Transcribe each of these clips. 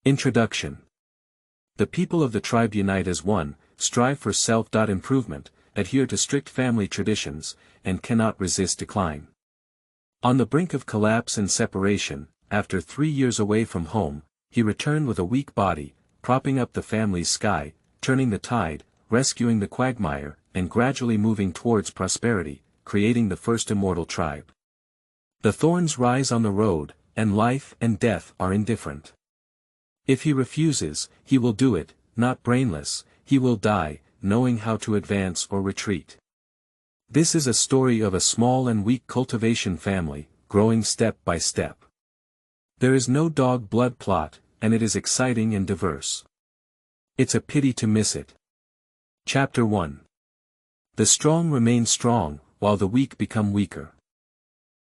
Introduction. The people of the tribe unite as one, strive for self-improvement, adhere to strict family traditions, and cannot resist decline. On the brink of collapse and separation, after 3 years away from home, he returned with a weak body, propping up the family's sky, turning the tide, rescuing the quagmire, and gradually moving towards prosperity, creating the first immortal tribe. The thorns rise on the road, and life and death are indifferent. If he refuses, he will do it, not brainless, he will die, knowing how to advance or retreat. This is a story of a small and weak cultivation family, growing step by step. There is no dog blood plot, and it is exciting and diverse. It's a pity to miss it. Chapter 1. The strong remain strong, while the weak become weaker.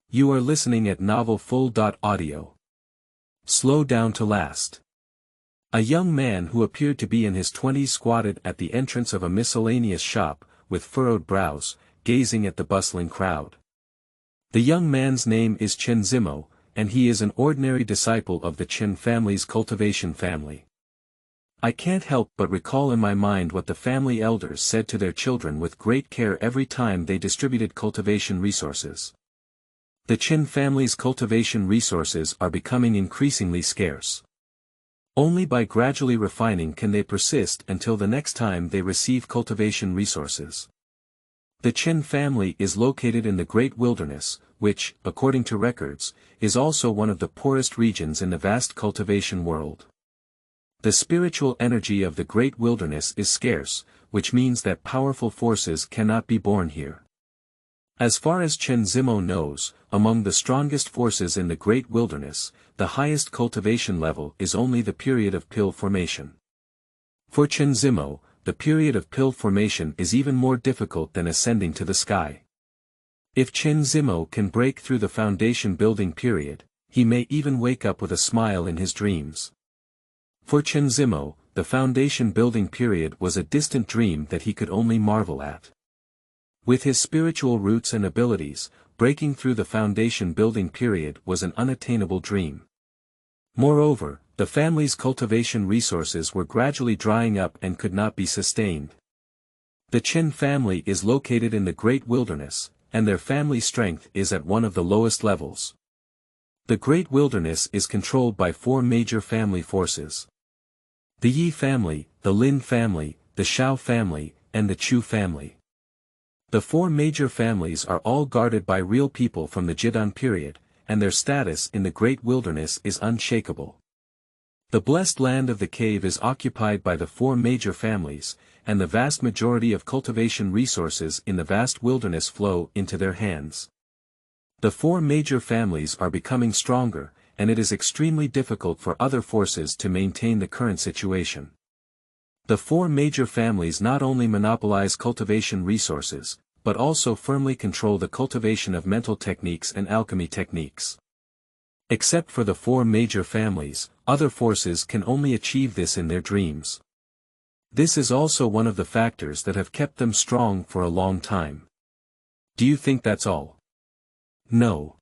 You are listening at novelfull.audio. Slow down to last. A young man who appeared to be in his 20s squatted at the entrance of a miscellaneous shop, with furrowed brows, gazing at the bustling crowd. The young man's name is Chen Zimo, and he is an ordinary disciple of the Chen family's cultivation family. I can't help but recall in my mind what the family elders said to their children with great care every time they distributed cultivation resources. The Chen family's cultivation resources are becoming increasingly scarce. Only by gradually refining can they persist until the next time they receive cultivation resources. The Chen family is located in the Great Wilderness, which, according to records, is also one of the poorest regions in the vast cultivation world. The spiritual energy of the Great Wilderness is scarce, which means that powerful forces cannot be born here. As far as Chen Zimo knows, among the strongest forces in the Great Wilderness, the highest cultivation level is only the period of pill formation. For Chen Zimo, the period of pill formation is even more difficult than ascending to the sky. If Chen Zimo can break through the foundation building period, he may even wake up with a smile in his dreams. For Chen Zimo, the foundation building period was a distant dream that he could only marvel at. With his spiritual roots and abilities, breaking through the foundation building period was an unattainable dream. Moreover, the family's cultivation resources were gradually drying up and could not be sustained. The Chen family is located in the Great Wilderness, and their family strength is at one of the lowest levels. The Great Wilderness is controlled by 4 major family forces: the Yi family, the Lin family, the Shao family, and the Chu family. The 4 major families are all guarded by real people from the Jidan period, and their status in the Great Wilderness is unshakable. The blessed land of the cave is occupied by the 4 major families, and the vast majority of cultivation resources in the vast wilderness flow into their hands. The 4 major families are becoming stronger, and it is extremely difficult for other forces to maintain the current situation. The 4 major families not only monopolize cultivation resources, but also firmly control the cultivation of mental techniques and alchemy techniques. Except for the 4 major families, other forces can only achieve this in their dreams. This is also one of the factors that have kept them strong for a long time. Do you think that's all? No.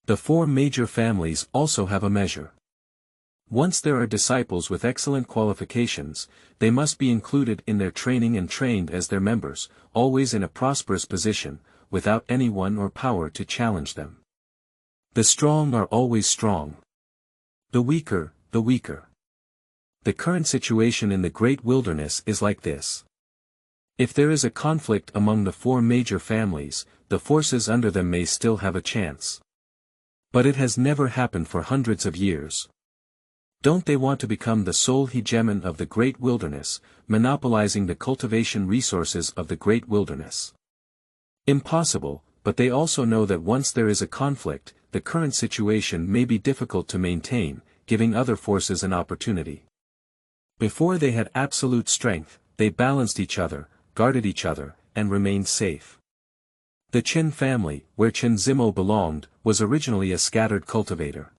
The 4 major families also have a measure. Once there are disciples with excellent qualifications, they must be included in their training and trained as their members, always in a prosperous position, without anyone or power to challenge them. The strong are always strong. The weaker, the weaker. The current situation in the Great Wilderness is like this. If there is a conflict among the 4 major families, the forces under them may still have a chance. But it has never happened for hundreds of years. Don't they want to become the sole hegemon of the Great Wilderness, monopolizing the cultivation resources of the Great Wilderness? Impossible, but they also know that once there is a conflict, the current situation may be difficult to maintain, giving other forces an opportunity. Before they had absolute strength, they balanced each other, guarded each other, and remained safe. The Chen family, where Chen Zimo belonged, was originally a scattered cultivator.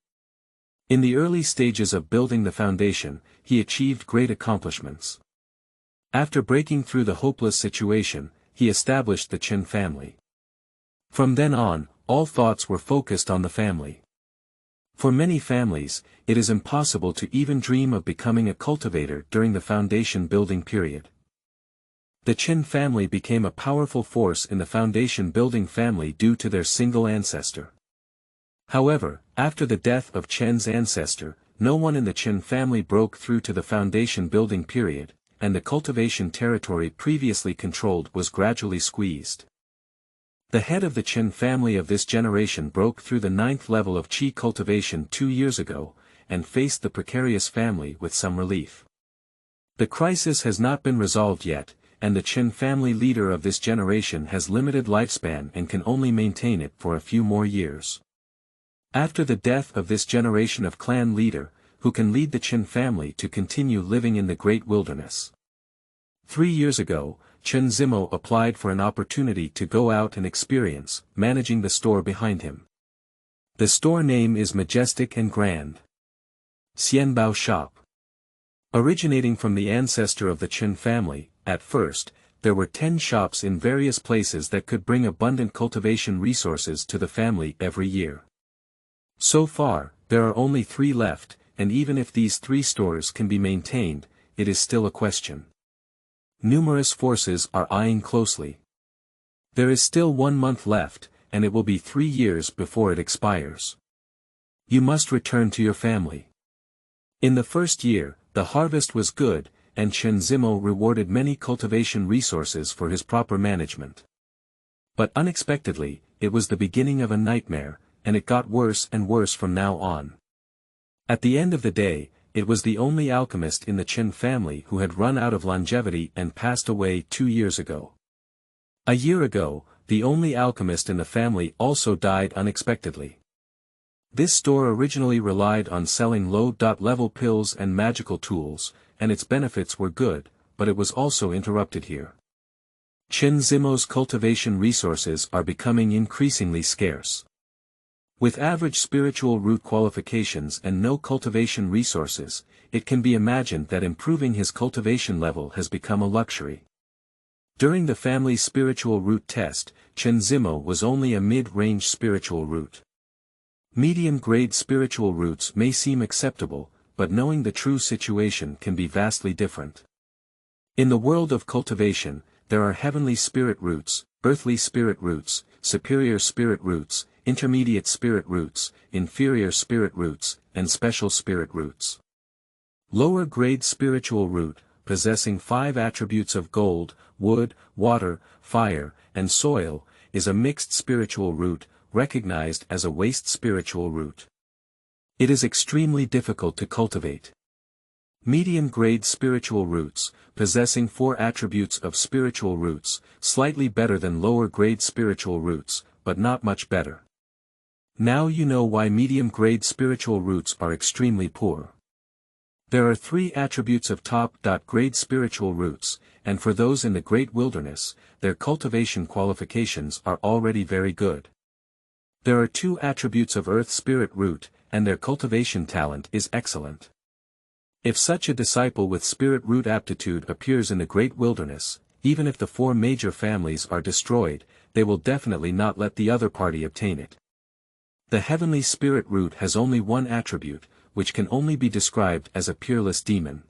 In the early stages of building the foundation, he achieved great accomplishments. After breaking through the hopeless situation, he established the Chen family. From then on, all thoughts were focused on the family. For many families, it is impossible to even dream of becoming a cultivator during the foundation building period. The Qin family became a powerful force in the foundation building family due to their single ancestor. However, after the death of Chen's ancestor, no one in the Qin family broke through to the foundation building period, and the cultivation territory previously controlled was gradually squeezed. The head of the Qin family of this generation broke through the 9th level of qi cultivation 2 years ago, and faced the precarious family with some relief. The crisis has not been resolved yet, and the Qin family leader of this generation has limited lifespan and can only maintain it for a few more years. After the death of this generation of clan leader, who can lead the Qin family to continue living in the great wilderness? 3 years ago, Chen Zimo applied for an opportunity to go out and experience managing the store behind him. The store name is Majestic and Grand Xianbao Shop. Originating from the ancestor of the Qin family, at first, there were 10 shops in various places that could bring abundant cultivation resources to the family every year. So far, there are only 3 left, and even if these 3 stores can be maintained, it is still a question. Numerous forces are eyeing closely. There is still 1 month left, and it will be 3 years before it expires. You must return to your family. In the first year, the harvest was good, and Chen Zimo rewarded many cultivation resources for his proper management. But unexpectedly, it was the beginning of a nightmare, and it got worse and worse from now on. At the end of the day, it was the only alchemist in the Qin family who had run out of longevity and passed away 2 years ago. A year ago, the only alchemist in the family also died unexpectedly. This store originally relied on selling low-level pills and magical tools, and its benefits were good, but it was also interrupted here. Chen Zimo's cultivation resources are becoming increasingly scarce. With average spiritual root qualifications and no cultivation resources, it can be imagined that improving his cultivation level has become a luxury. During the family's spiritual root test, Chen Zimo was only a mid-range spiritual root. Medium-grade spiritual roots may seem acceptable, but knowing the true situation can be vastly different. In the world of cultivation, there are heavenly spirit roots, earthly spirit roots, superior spirit roots, intermediate spirit roots, inferior spirit roots, and special spirit roots. Lower grade spiritual root, possessing 5 attributes of gold, wood, water, fire, and soil, is a mixed spiritual root, recognized as a waste spiritual root. It is extremely difficult to cultivate. Medium-grade spiritual roots, possessing 4 attributes of spiritual roots, slightly better than lower-grade spiritual roots, but not much better. Now you know why medium-grade spiritual roots are extremely poor. There are 3 attributes of top-grade spiritual roots, and for those in the great wilderness, their cultivation qualifications are already very good. There are 2 attributes of earth spirit root, and their cultivation talent is excellent. If such a disciple with spirit root aptitude appears in the great wilderness, even if the 4 major families are destroyed, they will definitely not let the other party obtain it. The heavenly spirit root has only 1 attribute, which can only be described as a peerless demon.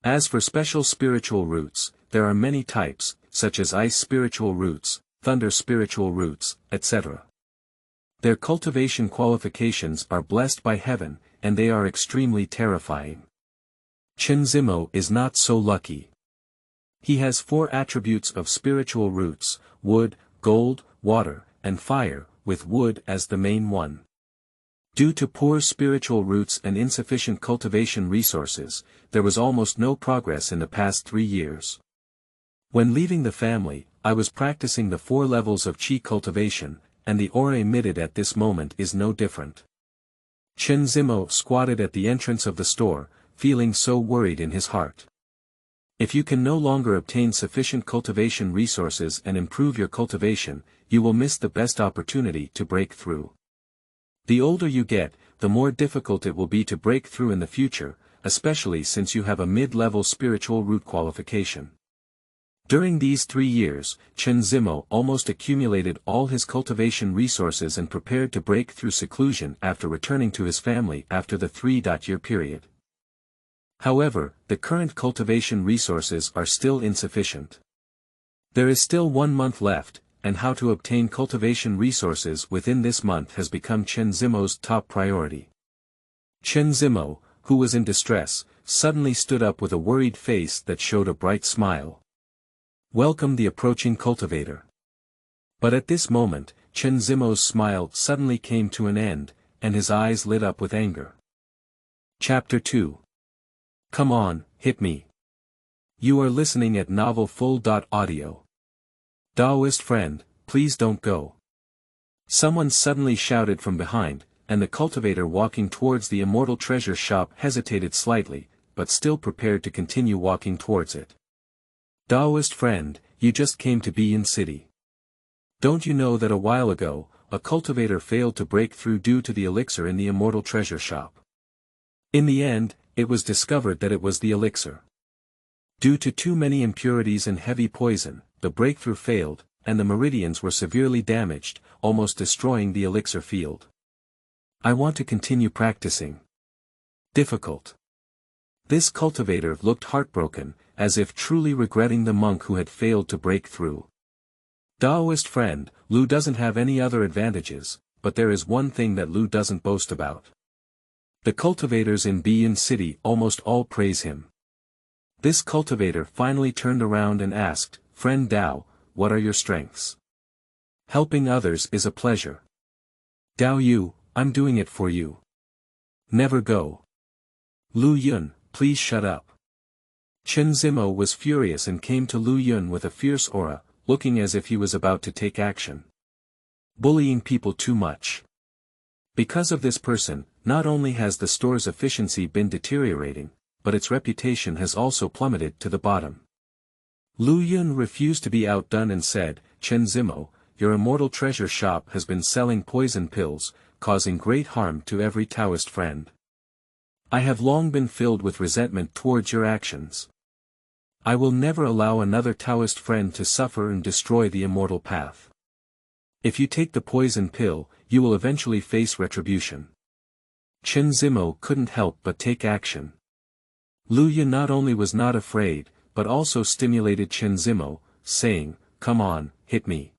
As for special spiritual roots, there are many types, such as ice spiritual roots, thunder spiritual roots, etc. Their cultivation qualifications are blessed by heaven, and they are extremely terrifying. Chen Zimo is not so lucky. He has 4 attributes of spiritual roots, wood, gold, water, and fire, with wood as the main one. Due to poor spiritual roots and insufficient cultivation resources, there was almost no progress in the past 3 years. When leaving the family, I was practicing the 4 levels of qi cultivation, and the aura emitted at this moment is no different. Chen Zimo squatted at the entrance of the store, feeling so worried in his heart. If you can no longer obtain sufficient cultivation resources and improve your cultivation, you will miss the best opportunity to break through. The older you get, the more difficult it will be to break through in the future, especially since you have a mid-level spiritual root qualification. During these 3 years, Chen Zimo almost accumulated all his cultivation resources and prepared to break through seclusion after returning to his family after the 3-year period. However, the current cultivation resources are still insufficient. There is still 1 month left, and how to obtain cultivation resources within this month has become Chen Zimo's top priority. Chen Zimo, who was in distress, suddenly stood up with a worried face that showed a bright smile. Welcomed the approaching cultivator. But at this moment, Chen Zimo's smile suddenly came to an end, and his eyes lit up with anger. Chapter 2. Come on, hit me. You are listening at Novel Full.audio. Taoist friend, please don't go. Someone suddenly shouted from behind, and the cultivator walking towards the Immortal Treasure shop hesitated slightly, but still prepared to continue walking towards it. Taoist friend, you just came to Bian City. Don't you know that a while ago, a cultivator failed to break through due to the elixir in the Immortal Treasure shop? In the end, it was discovered that it was the elixir. Due to too many impurities and heavy poison, the breakthrough failed, and the meridians were severely damaged, almost destroying the elixir field. I want to continue practicing. Difficult. This cultivator looked heartbroken, as if truly regretting the monk who had failed to break through. Taoist friend, Lu doesn't have any other advantages, but there is one thing that Lu doesn't boast about. The cultivators in Bian City almost all praise him. This cultivator finally turned around and asked, Friend Dao, what are your strengths? Helping others is a pleasure. Dao Yu, I'm doing it for you. Never go. Lu Yun, please shut up. Chen Zimo was furious and came to Lu Yun with a fierce aura, looking as if he was about to take action. Bullying people too much. Because of this person, not only has the store's efficiency been deteriorating, but its reputation has also plummeted to the bottom. Lu Yun refused to be outdone and said, Chen Zimo, your Immortal Treasure shop has been selling poison pills, causing great harm to every Taoist friend. I have long been filled with resentment towards your actions. I will never allow another Taoist friend to suffer and destroy the immortal path. If you take the poison pill, you will eventually face retribution. Chen Zimo couldn't help but take action. Lu Yun not only was not afraid, but also stimulated Chen Zimo, saying, Come on, hit me.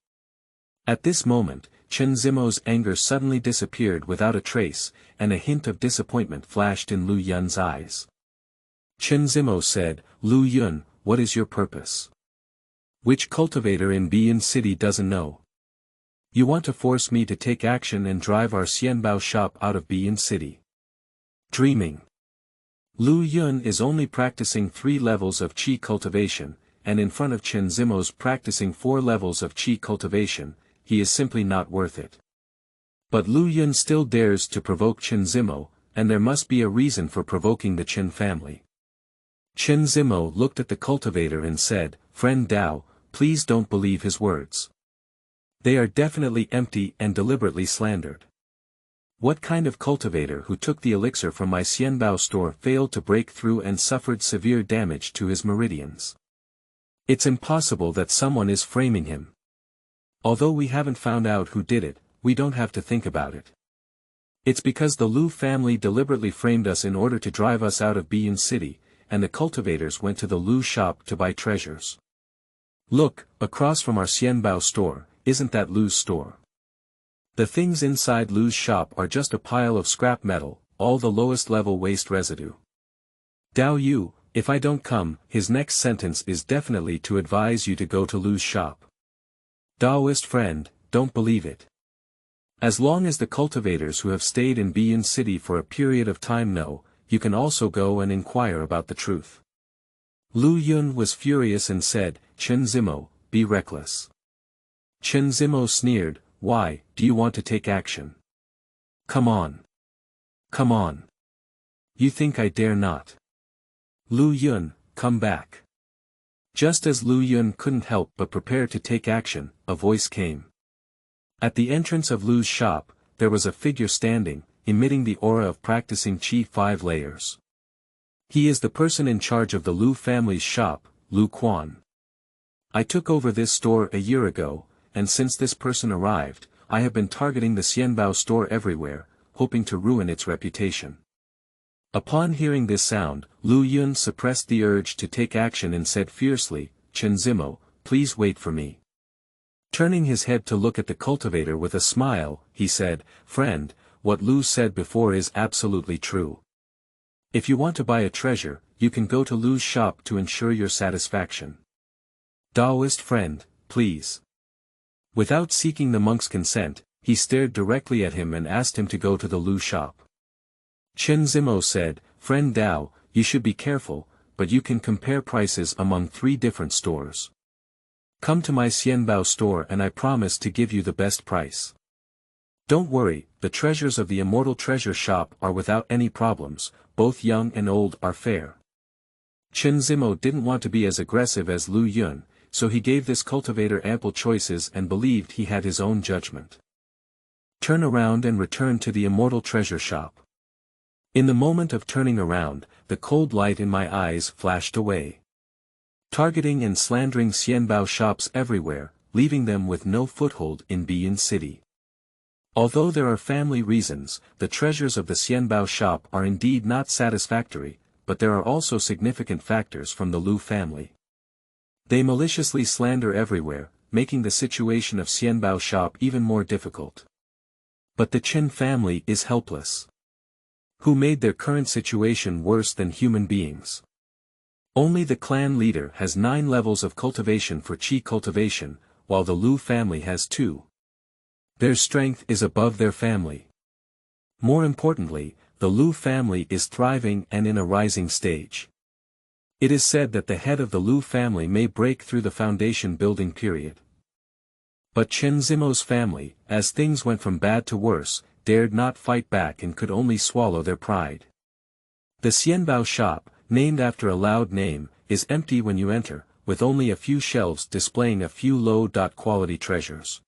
At this moment, Chen Zimo's anger suddenly disappeared without a trace, and a hint of disappointment flashed in Lu Yun's eyes. Chen Zimo said, Lu Yun, what is your purpose? Which cultivator in Bian City doesn't know? You want to force me to take action and drive our Xianbao shop out of Bian City. Dreaming. Lu Yun is only practicing 3 levels of qi cultivation, and in front of Chen Zimo's practicing 4 levels of qi cultivation, he is simply not worth it. But Lu Yun still dares to provoke Chen Zimo, and there must be a reason for provoking the Chen family. Chen Zimo looked at the cultivator and said, Friend Dao, please don't believe his words. They are definitely empty and deliberately slandered. What kind of cultivator who took the elixir from my Xianbao store failed to break through and suffered severe damage to his meridians? It's impossible that someone is framing him. Although we haven't found out who did it, we don't have to think about it. It's because the Lu family deliberately framed us in order to drive us out of Bian City, and the cultivators went to the Lu shop to buy treasures. Look, across from our Xianbao store, isn't that Lu's store? The things inside Lu's shop are just a pile of scrap metal, all the lowest level waste residue. Dao Yu, if I don't come, his next sentence is definitely to advise you to go to Lu's shop. Taoist friend, don't believe it. As long as the cultivators who have stayed in Bian City for a period of time know, you can also go and inquire about the truth. Lu Yun was furious and said, Chen Zimo, be reckless. Chen Zimo sneered, Why, do you want to take action? Come on. Come on. You think I dare not? Lu Yun, come back. Just as Lu Yun couldn't help but prepare to take action, a voice came. At the entrance of Lu's shop, there was a figure standing, emitting the aura of practicing Qi 5 layers. He is the person in charge of the Lu family's shop, Lu Quan. I took over this store a year ago, and since this person arrived, I have been targeting the Xianbao store everywhere, hoping to ruin its reputation. Upon hearing this sound, Lu Yun suppressed the urge to take action and said fiercely, "Chen Zimo, please wait for me." Turning his head to look at the cultivator with a smile, he said, "Friend, what Lu said before is absolutely true. If you want to buy a treasure, you can go to Lu's shop to ensure your satisfaction. Taoist friend, please." Without seeking the monk's consent, he stared directly at him and asked him to go to the Lu shop. Chen Zimo said, "Friend Dao, you should be careful, but you can compare prices among 3 different stores. Come to my Xianbao store and I promise to give you the best price. Don't worry, the treasures of the Immortal Treasure shop are without any problems, both young and old are fair." Chen Zimo didn't want to be as aggressive as Lu Yun, so he gave this cultivator ample choices and believed he had his own judgment. Turn around and return to the Immortal Treasure shop. In the moment of turning around, the cold light in my eyes flashed away. Targeting and slandering Xianbao shops everywhere, leaving them with no foothold in Biyin City. Although there are family reasons, the treasures of the Xianbao shop are indeed not satisfactory, but there are also significant factors from the Lu family. They maliciously slander everywhere, making the situation of Xianbao shop even more difficult. But the Chen family is helpless. Who made their current situation worse than human beings? Only the clan leader has 9 levels of cultivation for qi cultivation, while the Lu family has 2. Their strength is above their family. More importantly, the Lu family is thriving and in a rising stage. It is said that the head of the Lu family may break through the foundation building period. But Chen Zimo's family, as things went from bad to worse, dared not fight back and could only swallow their pride. The Xianbao shop, named after a loud name, is empty when you enter, with only a few shelves displaying a few low-quality treasures.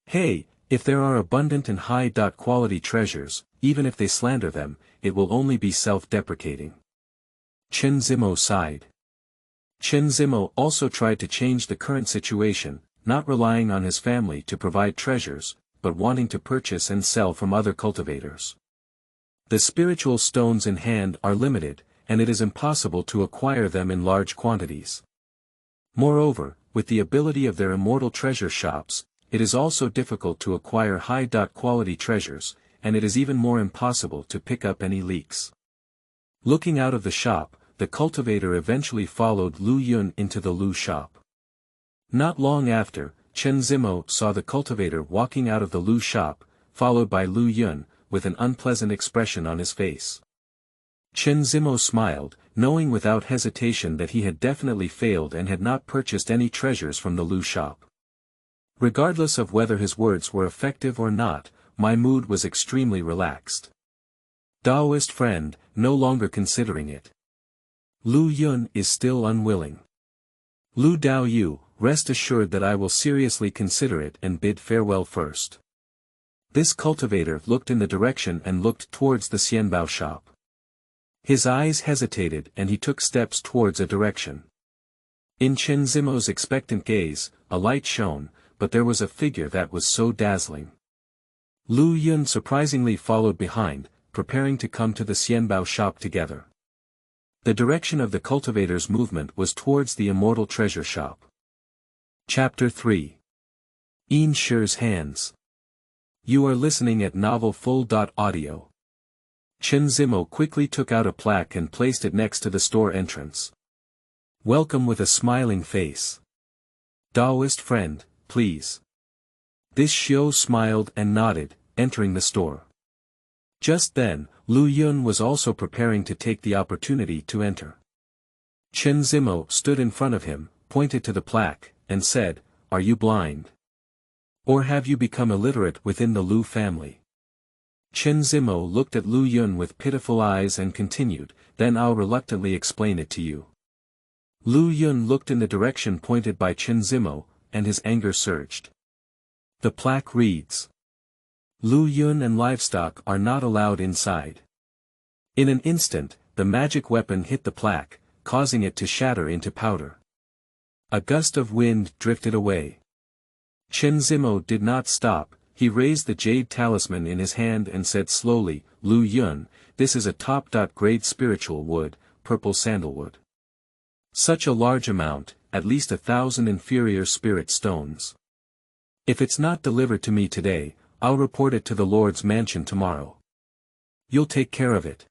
Hey, if there are abundant and high-quality treasures, even if they slander them, it will only be self-deprecating. Chen Zimo sighed. Chen Zimo also tried to change the current situation, not relying on his family to provide treasures, but wanting to purchase and sell from other cultivators. The spiritual stones in hand are limited, and it is impossible to acquire them in large quantities. Moreover, with the ability of their Immortal Treasure shops, it is also difficult to acquire high-quality treasures, and it is even more impossible to pick up any leaks. Looking out of the shop, the cultivator eventually followed Lu Yun into the Lu shop. Not long after, Chen Zimo saw the cultivator walking out of the Lu shop, followed by Lu Yun, with an unpleasant expression on his face. Chen Zimo smiled, knowing without hesitation that he had definitely failed and had not purchased any treasures from the Lu shop. Regardless of whether his words were effective or not, my mood was extremely relaxed. Taoist friend, no longer considering it. Lu Yun is still unwilling. Lu Dao Yu, rest assured that I will seriously consider it and bid farewell first. This cultivator looked in the direction and looked towards the Xianbao shop. His eyes hesitated and he took steps towards a direction. In Chen Zimo's expectant gaze, a light shone, but there was a figure that was so dazzling. Lu Yun surprisingly followed behind, preparing to come to the Xianbao shop together. The direction of the cultivator's movement was towards the Immortal Treasure shop. Chapter 3. Yin Shi's Hands. You are listening at Novel Full.audio. Chen Zimo quickly took out a plaque and placed it next to the store entrance. Welcome with a smiling face. Taoist friend, please. This Xiu smiled and nodded, entering the store. Just then, Lu Yun was also preparing to take the opportunity to enter. Chen Zimo stood in front of him, pointed to the plaque, and said, "Are you blind? Or have you become illiterate within the Lu family?" Chen Zimo looked at Lu Yun with pitiful eyes and continued, "Then I'll reluctantly explain it to you." Lu Yun looked in the direction pointed by Chen Zimo, and his anger surged. The plaque reads, "Lu Yun and livestock are not allowed inside." In an instant, the magic weapon hit the plaque, causing it to shatter into powder. A gust of wind drifted away. Chen Zimo did not stop. He raised the jade talisman in his hand and said slowly, Lu Yun, this is a top-grade spiritual wood, purple sandalwood. Such a large amount, at least 1,000 inferior spirit stones. If it's not delivered to me today, I'll report it to the Lord's mansion tomorrow. You'll take care of it.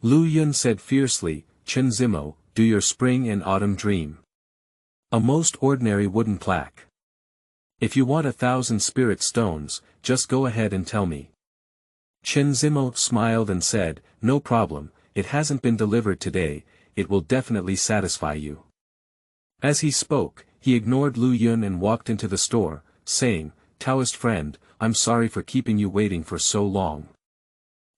Lu Yun said fiercely, Chen Zimo, do your spring and autumn dream. A most ordinary wooden plaque. If you want 1,000 spirit stones, just go ahead and tell me. Chen Zimo smiled and said, no problem, it hasn't been delivered today, it will definitely satisfy you. As he spoke, he ignored Lu Yun and walked into the store, saying, Taoist friend, I'm sorry for keeping you waiting for so long.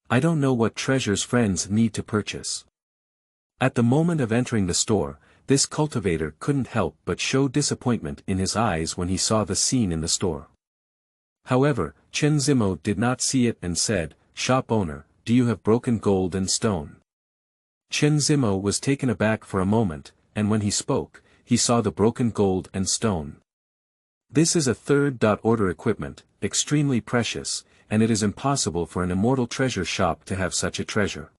I don't know what treasures friends need to purchase. At the moment of entering the store, this cultivator couldn't help but show disappointment in his eyes when he saw the scene in the store. However, Chen Zimo did not see it and said, shop owner, do you have broken gold and stone? Chen Zimo was taken aback for a moment, and when he spoke, he saw the broken gold and stone. This is a third-order equipment, extremely precious, and it is impossible for an immortal treasure shop to have such a treasure.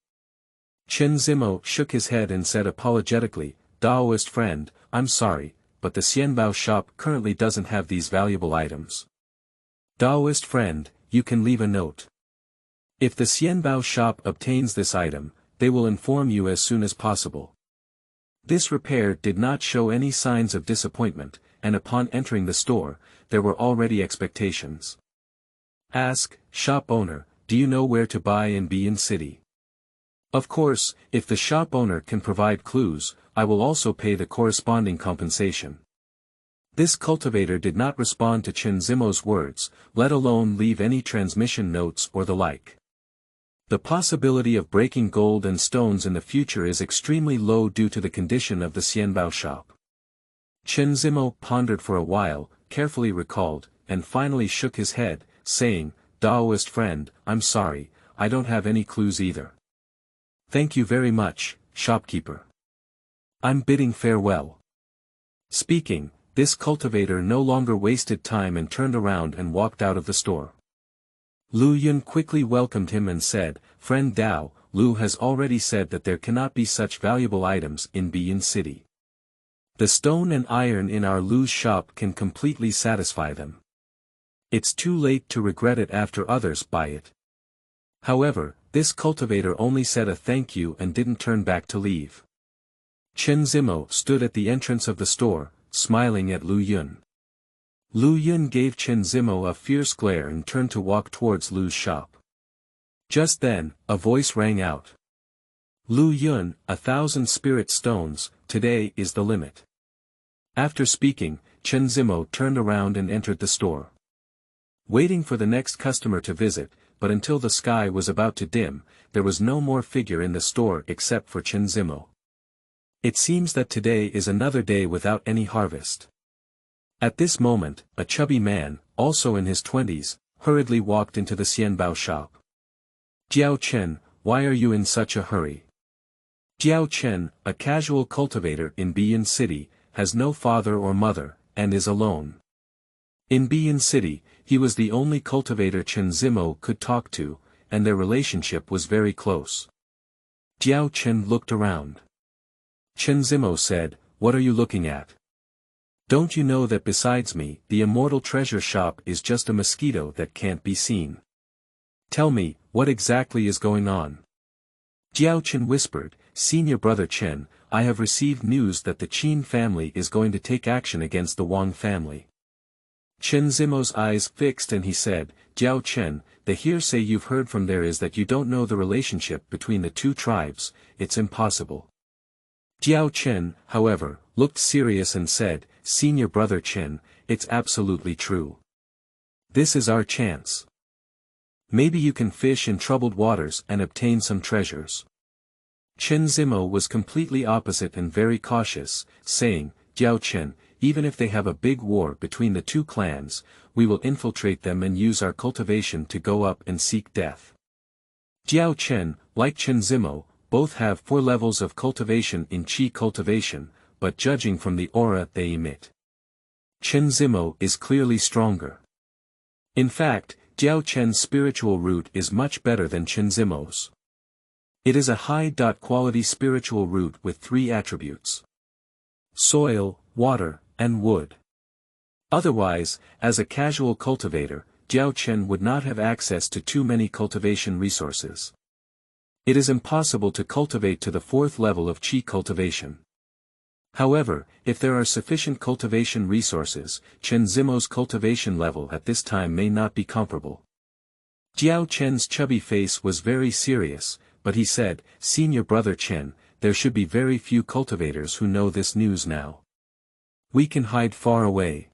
Chen Zimo shook his head and said apologetically, Daoist friend, I'm sorry, but the Xianbao shop currently doesn't have these valuable items. Daoist friend, you can leave a note. If the Xianbao shop obtains this item, they will inform you as soon as possible. This repair did not show any signs of disappointment, and upon entering the store, there were already expectations. Ask, shop owner, do you know where to buy in Bian City? Of course, if the shop owner can provide clues, I will also pay the corresponding compensation. This cultivator did not respond to Chen Zimo's words, let alone leave any transmission notes or the like. The possibility of breaking gold and stones in the future is extremely low due to the condition of the Xianbao shop. Chen Zimo pondered for a while, carefully recalled, and finally shook his head, saying, Daoist friend, I'm sorry, I don't have any clues either. Thank you very much, shopkeeper. I'm bidding farewell. Speaking, this cultivator no longer wasted time and turned around and walked out of the store. Lu Yun quickly welcomed him and said, Friend Dao, Lu has already said that there cannot be such valuable items in Bian City. The stone and iron in our Lu's shop can completely satisfy them. It's too late to regret it after others buy it. However, this cultivator only said a thank you and didn't turn back to leave. Chen Zimo stood at the entrance of the store, smiling at Lu Yun. Lu Yun gave Chen Zimo a fierce glare and turned to walk towards Lu's shop. Just then, a voice rang out. Lu Yun, 1,000 spirit stones, today is the limit. After speaking, Chen Zimo turned around and entered the store. Waiting for the next customer to visit, but until the sky was about to dim, there was no more figure in the store except for Chen Zimo. It seems that today is another day without any harvest. At this moment, a chubby man, also in his 20s, hurriedly walked into the Xianbao shop. Jiao Chen, why are you in such a hurry? Jiao Chen, a casual cultivator in Bian City, has no father or mother, and is alone. In Bian City, he was the only cultivator Chen Zimo could talk to, and their relationship was very close. Jiao Chen looked around. Chen Zimo said, What are you looking at? Don't you know that besides me, the immortal treasure shop is just a mosquito that can't be seen? Tell me, what exactly is going on? Jiao Chen whispered, Senior brother Chen, I have received news that the Qin family is going to take action against the Wang family. Chen Zimo's eyes fixed and he said, Jiao Chen, the hearsay you've heard from there is that you don't know the relationship between the two tribes, it's impossible. Jiao Chen, however, looked serious and said, Senior brother Chen, it's absolutely true. This is our chance. Maybe you can fish in troubled waters and obtain some treasures. Chen Zimo was completely opposite and very cautious, saying, Jiao Chen, even if they have a big war between the two clans, we will infiltrate them and use our cultivation to go up and seek death. Jiao Chen, like Chen Zimo, both have 4 levels of cultivation in Qi cultivation, but judging from the aura they emit, Chen Zimo is clearly stronger. In fact, Jiao Chen's spiritual root is much better than Chen Zimo's. It is a high-quality spiritual root with 3 attributes: soil, water, and wood. Otherwise, as a casual cultivator, Jiao Chen would not have access to too many cultivation resources. It is impossible to cultivate to the 4th level of qi cultivation. However, if there are sufficient cultivation resources, Chen Zimo's cultivation level at this time may not be comparable. Jiao Chen's chubby face was very serious, but he said, "Senior brother Chen, there should be very few cultivators who know this news now. We can hide far away.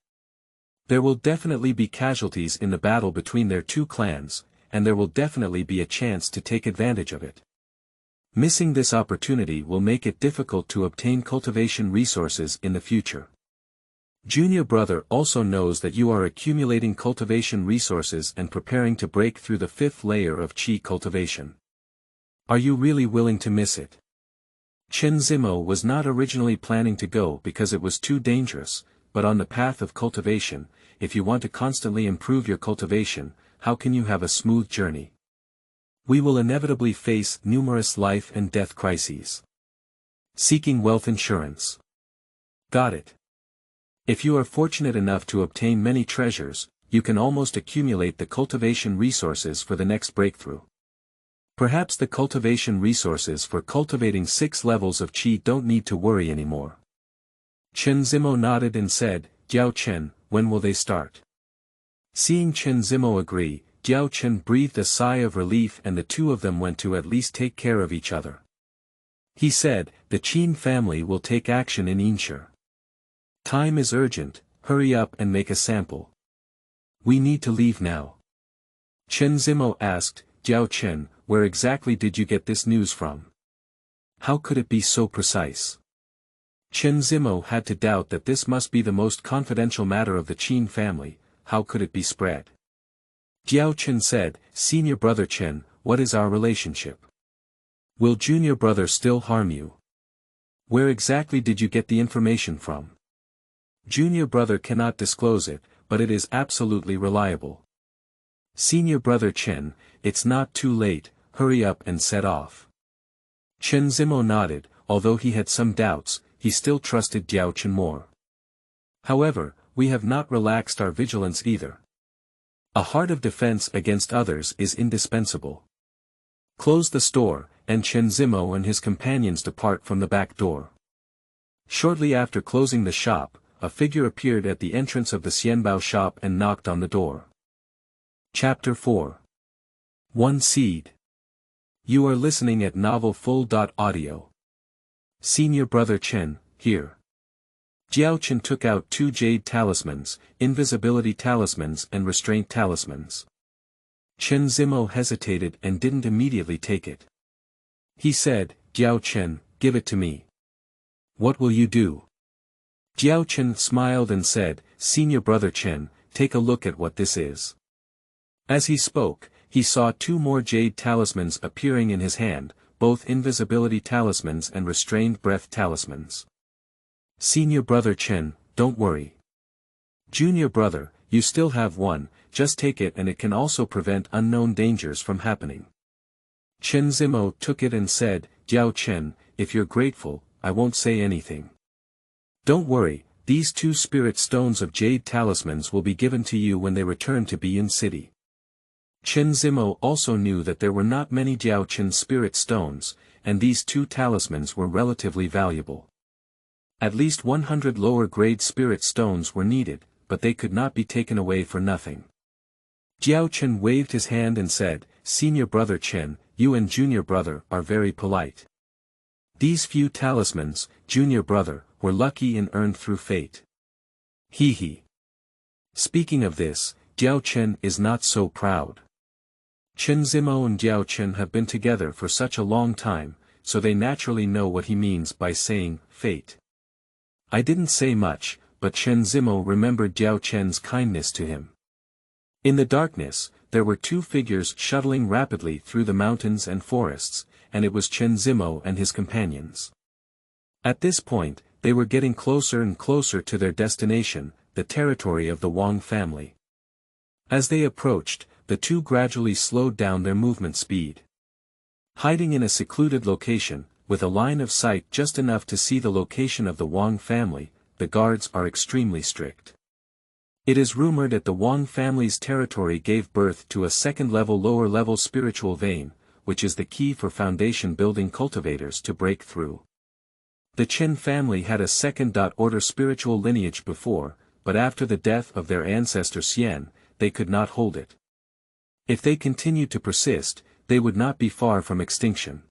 There will definitely be casualties in the battle between their 2 clans, and there will definitely be a chance to take advantage of it. Missing this opportunity will make it difficult to obtain cultivation resources in the future. Junior brother also knows that you are accumulating cultivation resources and preparing to break through the 5th layer of qi cultivation. Are you really willing to miss it?" Chen Zimo was not originally planning to go because it was too dangerous, but on the path of cultivation, if you want to constantly improve your cultivation, how can you have a smooth journey? We will inevitably face numerous life and death crises. Seeking wealth insurance. Got it. If you are fortunate enough to obtain many treasures, you can almost accumulate the cultivation resources for the next breakthrough. Perhaps the cultivation resources for cultivating 6 levels of qi don't need to worry anymore. Chen Zimo nodded and said, "Jiao Chen, when will they start?" Seeing Chen Zimo agree, Jiao Chen breathed a sigh of relief and the 2 of them went to at least take care of each other. He said, "The Qin family will take action in Inshur. Time is urgent, hurry up and make a sample. We need to leave now." Chen Zimo asked, "Jiao Chen, where exactly did you get this news from? How could it be so precise?" Chen Zimo had to doubt that this must be the most confidential matter of the Qin family. How could it be spread? Jiao Chen said, "Senior brother Chen, what is our relationship? Will junior brother still harm you? Where exactly did you get the information from? Junior brother cannot disclose it, but it is absolutely reliable. Senior brother Chen, it's not too late, hurry up and set off." Chen Zimo nodded, although he had some doubts, he still trusted Jiao Chen more. "However, we have not relaxed our vigilance either. A heart of defense against others is indispensable. Close the store," and Chen Zimo and his companions depart from the back door. Shortly after closing the shop, a figure appeared at the entrance of the Xianbao shop and knocked on the door. Chapter 4. 1 Seed. You are listening at Novel Full.audio. Senior brother Chen, here. Jiao Chen took out 2 jade talismans, invisibility talismans and restraint talismans. Chen Zimo hesitated and didn't immediately take it. He said, "Jiao Chen, give it to me." "What will you do?" Jiao Chen smiled and said, "Senior brother Chen, take a look at what this is." As he spoke, he saw 2 more jade talismans appearing in his hand, both invisibility talismans and restrained breath talismans. "Senior brother Chen, don't worry. Junior brother, you still have one, just take it and it can also prevent unknown dangers from happening." Chen Zimo took it and said, "Jiao Chen, if you're grateful, I won't say anything. Don't worry, these 2 spirit stones of jade talismans will be given to you when they return to Biyun City." Chen Zimo also knew that there were not many Jiao Chen spirit stones, and these 2 talismans were relatively valuable. At least 100 lower-grade spirit stones were needed, but they could not be taken away for nothing. Jiao Chen waved his hand and said, "Senior brother Chen, you and junior brother are very polite. These few talismans, junior brother, were lucky and earned through fate. He he. Speaking of this, Jiao Chen is not so proud. Chen Zimo and Jiao Chen have been together for such a long time, so they naturally know what he means by saying, fate. I didn't say much, but Chen Zimo remembered Jiao Chen's kindness to him. In the darkness, there were 2 figures shuttling rapidly through the mountains and forests, and it was Chen Zimo and his companions. At this point, They were getting closer and closer to their destination, the territory of the Wang family. As they approached, the two gradually slowed down their movement speed. Hiding in a secluded location, with a line of sight just enough to see the location of the Wang family, the guards are extremely strict. It is rumored that the Wang family's territory gave birth to a second-level lower-level spiritual vein, which is the key for foundation-building cultivators to break through. The Chen family had a second-order spiritual lineage before, but after the death of their ancestor Xian, they could not hold it. If they continued to persist, they would not be far from extinction.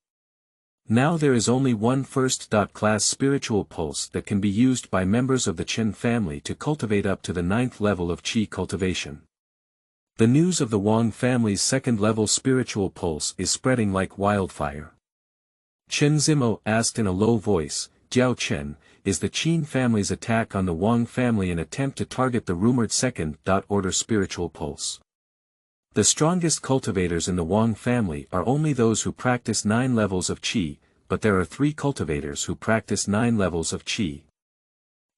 Now there is only one first-class spiritual pulse that can be used by members of the Chen family to cultivate up to the 9th level of qi cultivation. The news of the Wang family's second-level spiritual pulse is spreading like wildfire. Chen Zimo asked in a low voice, "Jiao Chen, is the Qin family's attack on the Wang family an attempt to target the rumored second-order spiritual pulse?" The strongest cultivators in the Wang family are only those who practice 9 levels of qi, but there are 3 cultivators who practice 9 levels of qi.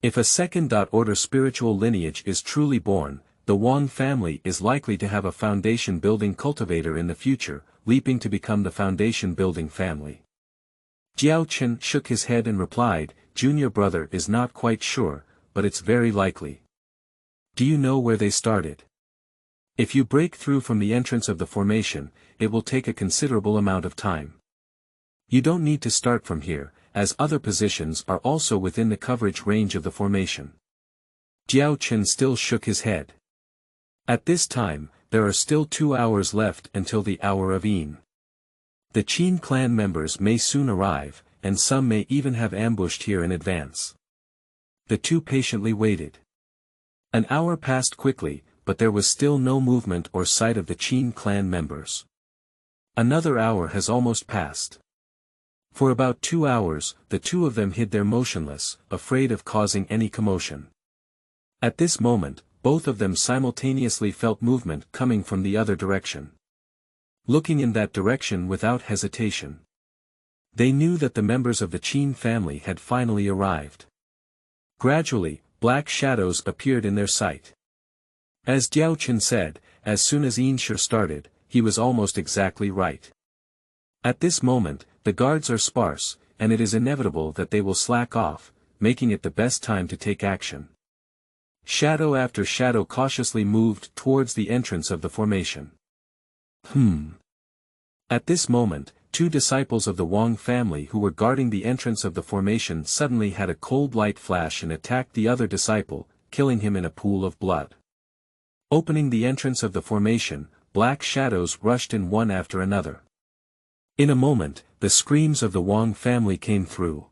If a second-order spiritual lineage is truly born, the Wang family is likely to have a foundation-building cultivator in the future, leaping to become the foundation-building family. Jiao Chen shook his head and replied, "Junior brother is not quite sure, but it's very likely." "Do you know where they started?" "If you break through from the entrance of the formation, it will take a considerable amount of time. You don't need to start from here, as other positions are also within the coverage range of the formation." Jiao Chen still shook his head. At this time, there are still 2 hours left until the hour of Yin. The Qin clan members may soon arrive, and some may even have ambushed here in advance. The two patiently waited. An hour passed quickly, but there was still no movement or sight of the Qin clan members. Another hour has almost passed. For about 2 hours, the two of them hid there motionless, afraid of causing any commotion. At this moment, both of them simultaneously felt movement coming from the other direction. Looking in that direction without hesitation, they knew that the members of the Qin family had finally arrived. Gradually, black shadows appeared in their sight. As Jiao Chen said, as soon as Yinshe started, he was almost exactly right. At this moment, the guards are sparse, and it is inevitable that they will slack off, making it the best time to take action. Shadow after shadow cautiously moved towards the entrance of the formation. At this moment, 2 disciples of the Wang family who were guarding the entrance of the formation suddenly had a cold light flash and attacked the other disciple, killing him in a pool of blood. Opening the entrance of the formation, black shadows rushed in one after another. In a moment, the screams of the Wang family came through.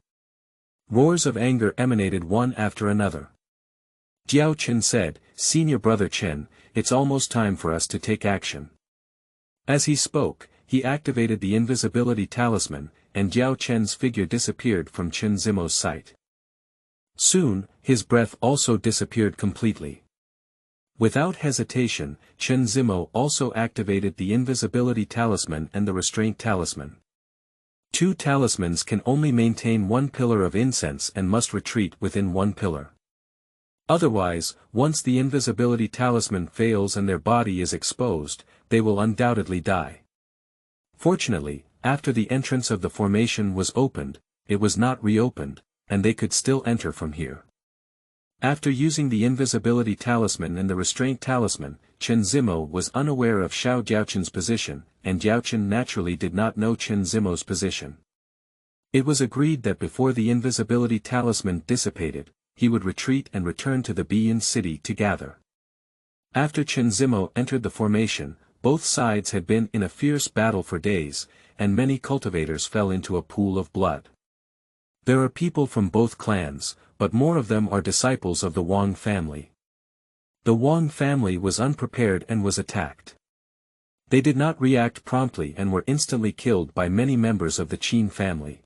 Roars of anger emanated one after another. Jiao Chen said, "Senior brother Chen, it's almost time for us to take action." As he spoke, he activated the invisibility talisman, and Jiao Chen's figure disappeared from Chen Zimo's sight. Soon, his breath also disappeared completely. Without hesitation, Chen Zimo also activated the invisibility talisman and the restraint talisman. 2 talismans can only maintain 1 pillar of incense and must retreat within 1 pillar. Otherwise, once the invisibility talisman fails and their body is exposed, they will undoubtedly die. Fortunately, after the entrance of the formation was opened, it was not reopened, and they could still enter from here. After using the invisibility talisman and the restraint talisman, Chen Zimo was unaware of Xiao Jiaochen's position, and Jiaochen naturally did not know Chen Zimo's position. It was agreed that before the invisibility talisman dissipated, he would retreat and return to the Biyan city to gather. After Chen Zimo entered the formation, both sides had been in a fierce battle for days, and many cultivators fell into a pool of blood. There are people from both clans, but more of them are disciples of the Wang family. The Wang family was unprepared and was attacked. They did not react promptly and were instantly killed by many members of the Qin family.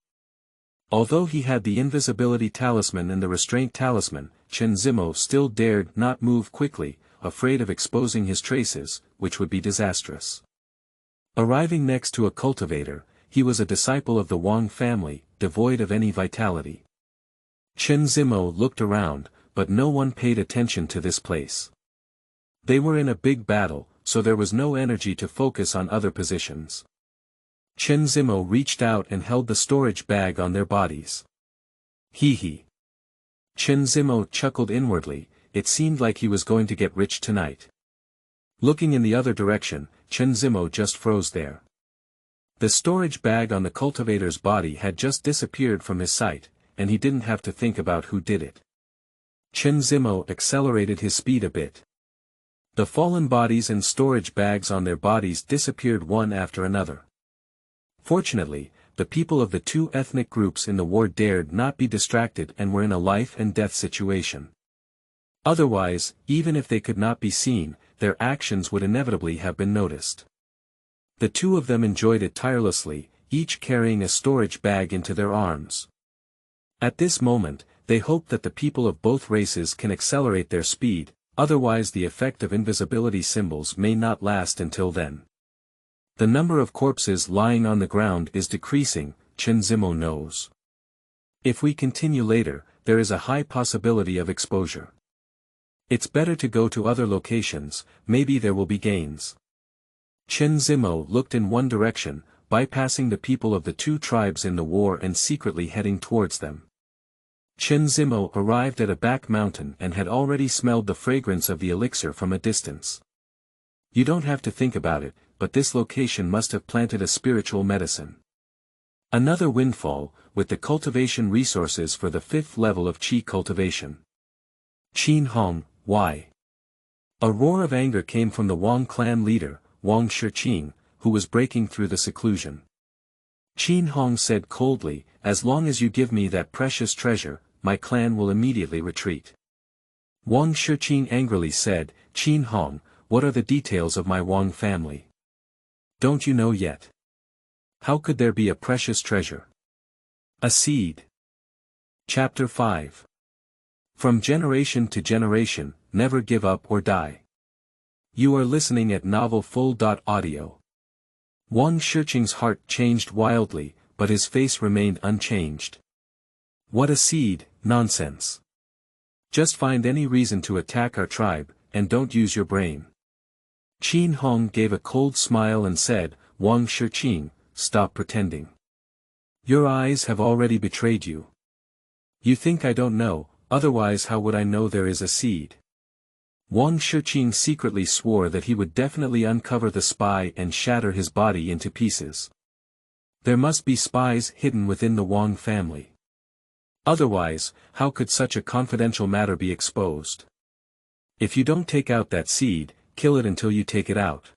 Although he had the invisibility talisman and the restraint talisman, Chen Zimo still dared not move quickly, afraid of exposing his traces, which would be disastrous. Arriving next to a cultivator, he was a disciple of the Wang family, devoid of any vitality. Chen Zimo looked around, but no one paid attention to this place. They were in a big battle, so there was no energy to focus on other positions. Chen Zimo reached out and held the storage bag on their bodies. Hee hee. Chen Zimo chuckled inwardly, it seemed like he was going to get rich tonight. Looking in the other direction, Chen Zimo just froze there. The storage bag on the cultivator's body had just disappeared from his sight, and he didn't have to think about who did it. Chen Zimo accelerated his speed a bit. The fallen bodies and storage bags on their bodies disappeared one after another. Fortunately, the people of the two ethnic groups in the war dared not be distracted and were in a life-and-death situation. Otherwise, even if they could not be seen, their actions would inevitably have been noticed. The two of them enjoyed it tirelessly, each carrying a storage bag into their arms. At this moment, they hope that the people of both races can accelerate their speed, otherwise the effect of invisibility symbols may not last until then. The number of corpses lying on the ground is decreasing, Chen Zimo knows. If we continue later, there is a high possibility of exposure. It's better to go to other locations, maybe there will be gains. Chen Zimo looked in one direction, bypassing the people of the two tribes in the war and secretly heading towards them. Chen Zimo arrived at a back mountain and had already smelled the fragrance of the elixir from a distance. You don't have to think about it, but this location must have planted a spiritual medicine. Another windfall, with the cultivation resources for the 5th level of Qi cultivation. Qin Hong, why? A roar of anger came from the Wang clan leader, Wang Shiqing, who was breaking through the seclusion. Qin Hong said coldly, as long as you give me that precious treasure, my clan will immediately retreat. Wang Shiqing angrily said, Qin Hong, what are the details of my Wang family? Don't you know yet? How could there be a precious treasure? A seed. Chapter 5. From generation to generation, never give up or die. You are listening at novelfull.audio. Wang Shiqing's heart changed wildly, but his face remained unchanged. What a seed, nonsense. Just find any reason to attack our tribe, and don't use your brain. Qin Hong gave a cold smile and said, Wang Shiqing, stop pretending. Your eyes have already betrayed you. You think I don't know, otherwise how would I know there is a seed? Wang Shiqing secretly swore that he would definitely uncover the spy and shatter his body into pieces. There must be spies hidden within the Wang family. Otherwise, how could such a confidential matter be exposed? If you don't take out that seed, kill it until you take it out.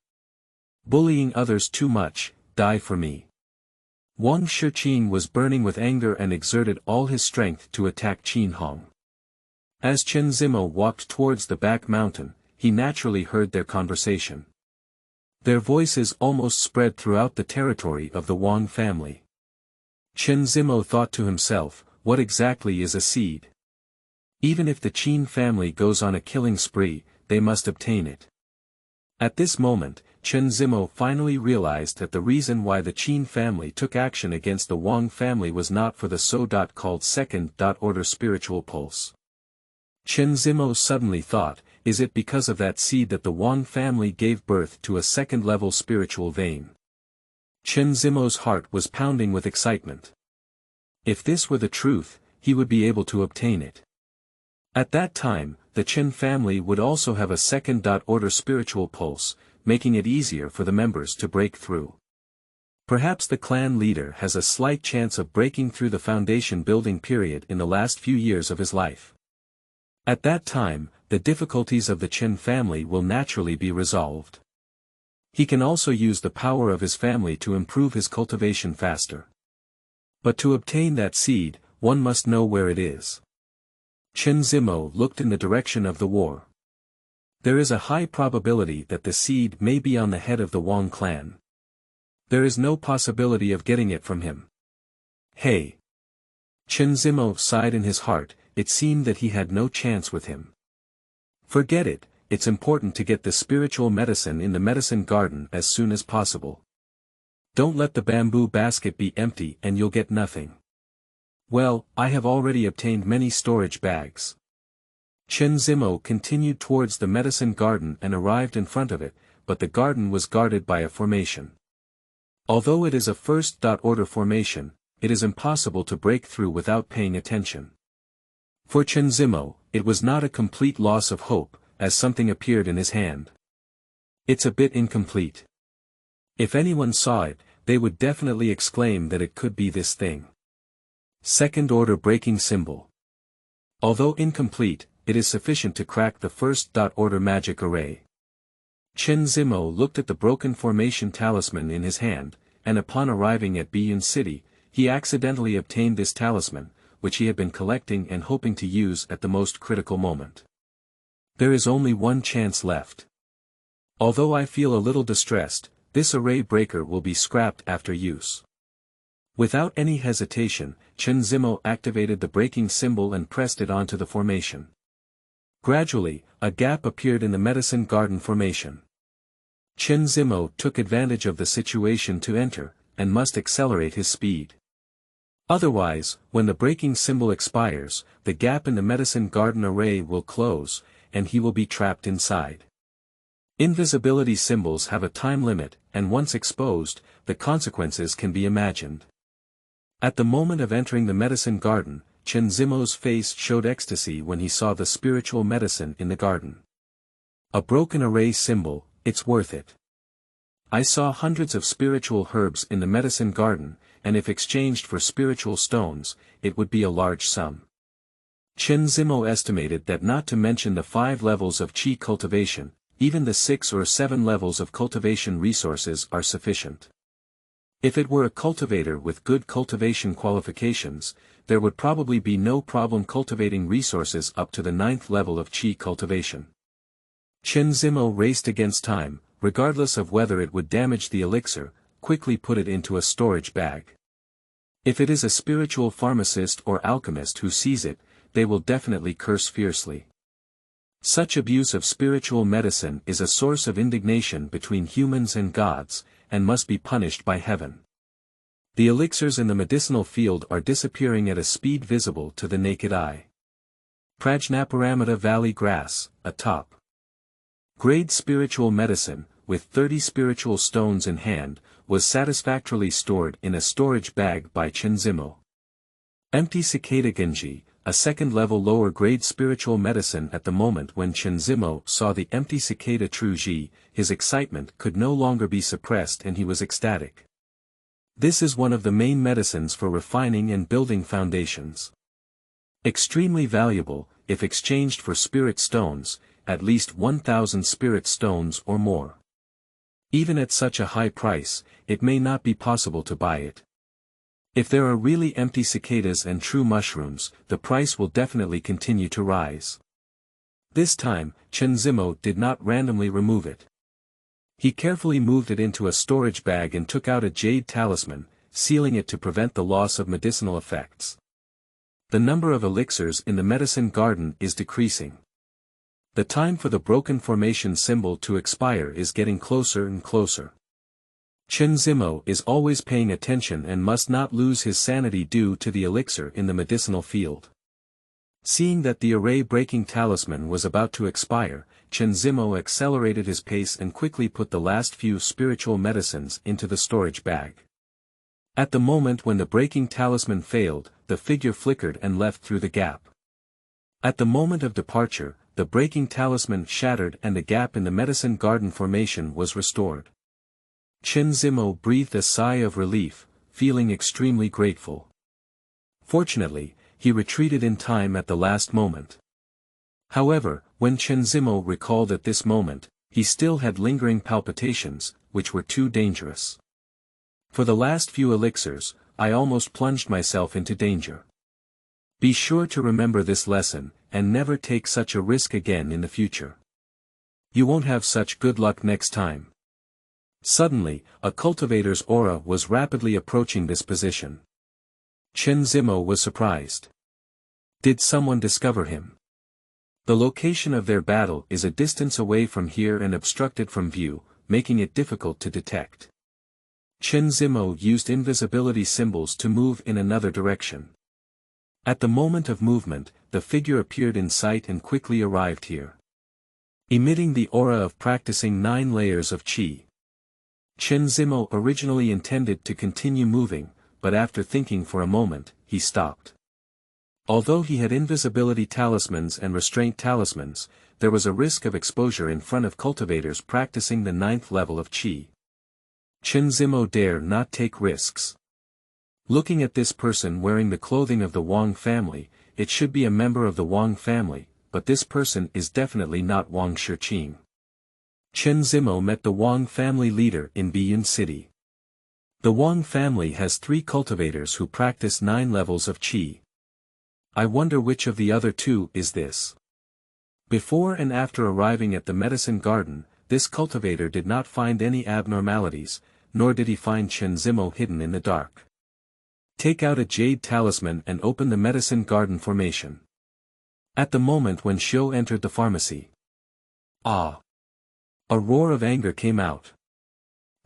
Bullying others too much, die for me. Wang Shiqing was burning with anger and exerted all his strength to attack Qin Hong. As Chen Zimo walked towards the back mountain, he naturally heard their conversation. Their voices almost spread throughout the territory of the Wang family. Chen Zimo thought to himself, what exactly is a seed? Even if the Qin family goes on a killing spree, they must obtain it. At this moment, Chen Zimo finally realized that the reason why the Qin family took action against the Wang family was not for the so-called second-order spiritual pulse. Chen Zimo suddenly thought, is it because of that seed that the Wang family gave birth to a second-level spiritual vein? Chen Zimo's heart was pounding with excitement. If this were the truth, he would be able to obtain it. At that time, the Chen family would also have a second-order spiritual pulse, making it easier for the members to break through. Perhaps the clan leader has a slight chance of breaking through the foundation building period in the last few years of his life. At that time, the difficulties of the Chen family will naturally be resolved. He can also use the power of his family to improve his cultivation faster. But to obtain that seed, one must know where it is. Chen Zimo looked in the direction of the war. There is a high probability that the seed may be on the head of the Wang clan. There is no possibility of getting it from him. Hey! Chen Zimo sighed in his heart, it seemed that he had no chance with him. Forget it, it's important to get the spiritual medicine in the medicine garden as soon as possible. Don't let the bamboo basket be empty and you'll get nothing. Well, I have already obtained many storage bags. Chen Zimo continued towards the medicine garden and arrived in front of it, but the garden was guarded by a formation. Although it is a first-order formation, it is impossible to break through without paying attention. For Chen Zimo, it was not a complete loss of hope, as something appeared in his hand. It's a bit incomplete. If anyone saw it, they would definitely exclaim that it could be this thing. Second-order breaking symbol. Although incomplete, it is sufficient to crack the first-order magic array. Chen Zimo looked at the broken formation talisman in his hand, and upon arriving at Biyun City, he accidentally obtained this talisman, which he had been collecting and hoping to use at the most critical moment. There is only one chance left. Although I feel a little distressed, this array breaker will be scrapped after use. Without any hesitation, Chen Zimo activated the breaking symbol and pressed it onto the formation. Gradually, a gap appeared in the medicine garden formation. Chen Zimo took advantage of the situation to enter, and must accelerate his speed. Otherwise, when the breaking symbol expires, the gap in the medicine garden array will close, and he will be trapped inside. Invisibility symbols have a time limit, and once exposed, the consequences can be imagined. At the moment of entering the medicine garden, Chen Zimo's face showed ecstasy when he saw the spiritual medicine in the garden. A broken array symbol, it's worth it. I saw hundreds of spiritual herbs in the medicine garden, and if exchanged for spiritual stones, it would be a large sum. Chen Zimo estimated that not to mention the 5 levels of qi cultivation, even the 6 or 7 levels of cultivation resources are sufficient. If it were a cultivator with good cultivation qualifications, there would probably be no problem cultivating resources up to the 9th level of qi cultivation. Chen Zimo raced against time, regardless of whether it would damage the elixir, quickly put it into a storage bag. If it is a spiritual pharmacist or alchemist who sees it, they will definitely curse fiercely. Such abuse of spiritual medicine is a source of indignation between humans and gods, and must be punished by heaven. The elixirs in the medicinal field are disappearing at a speed visible to the naked eye. Prajnaparamita Valley Grass, a top grade spiritual medicine, with 30 spiritual stones in hand, was satisfactorily stored in a storage bag by Chen Zimo. Empty Cicada Genji, a second-level lower-grade spiritual medicine. At the moment when Chen Zimo saw the empty cicada True Ji, his excitement could no longer be suppressed and he was ecstatic. This is one of the main medicines for refining and building foundations. Extremely valuable, if exchanged for spirit stones, at least 1,000 spirit stones or more. Even at such a high price, it may not be possible to buy it. If there are really empty cicadas and true mushrooms, the price will definitely continue to rise. This time, Chen Zimo did not randomly remove it. He carefully moved it into a storage bag and took out a jade talisman, sealing it to prevent the loss of medicinal effects. The number of elixirs in the medicine garden is decreasing. The time for the broken formation symbol to expire is getting closer and closer. Chen Zimo is always paying attention and must not lose his sanity due to the elixir in the medicinal field. Seeing that the array-breaking talisman was about to expire, Chen Zimo accelerated his pace and quickly put the last few spiritual medicines into the storage bag. At the moment when the breaking talisman failed, the figure flickered and left through the gap. At the moment of departure, the breaking talisman shattered and the gap in the medicine garden formation was restored. Chen Zimo breathed a sigh of relief, feeling extremely grateful. Fortunately, he retreated in time at the last moment. However, when Chen Zimo recalled at this moment, he still had lingering palpitations, which were too dangerous. For the last few elixirs, I almost plunged myself into danger. Be sure to remember this lesson, and never take such a risk again in the future. You won't have such good luck next time. Suddenly, a cultivator's aura was rapidly approaching this position. Chen Zimo was surprised. Did someone discover him? The location of their battle is a distance away from here and obstructed from view, making it difficult to detect. Chen Zimo used invisibility symbols to move in another direction. At the moment of movement, the figure appeared in sight and quickly arrived here, emitting the aura of practicing 9 layers of qi. Chen Zimo originally intended to continue moving, but after thinking for a moment, he stopped. Although he had invisibility talismans and restraint talismans, there was a risk of exposure in front of cultivators practicing the 9th level of qi. Chen Zimo dare not take risks. Looking at this person wearing the clothing of the Wang family, it should be a member of the Wang family, but this person is definitely not Wang Shiqing. Chen Zimo met the Wang family leader in Biyun City. The Wang family has 3 cultivators who practice 9 levels of qi. I wonder which of the other 2 is this. Before and after arriving at the medicine garden, this cultivator did not find any abnormalities, nor did he find Chen Zimo hidden in the dark. Take out a jade talisman and open the medicine garden formation. At the moment when Xiu entered the pharmacy. Ah! A roar of anger came out.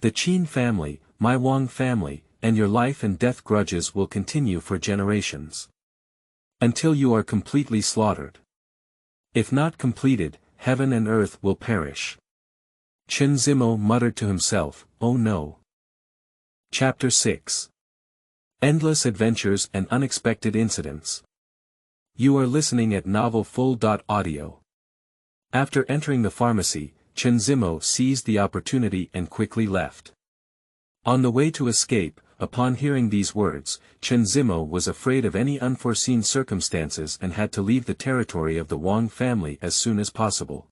The Qin family, my Wang family, and your life and death grudges will continue for generations. Until you are completely slaughtered. If not completed, heaven and earth will perish. Chen Zimo muttered to himself, oh no. Chapter 6. Endless Adventures and Unexpected Incidents. You are listening at novelfull.audio. After entering the pharmacy, Chen Zimo seized the opportunity and quickly left. On the way to escape, upon hearing these words, Chen Zimo was afraid of any unforeseen circumstances and had to leave the territory of the Wang family as soon as possible.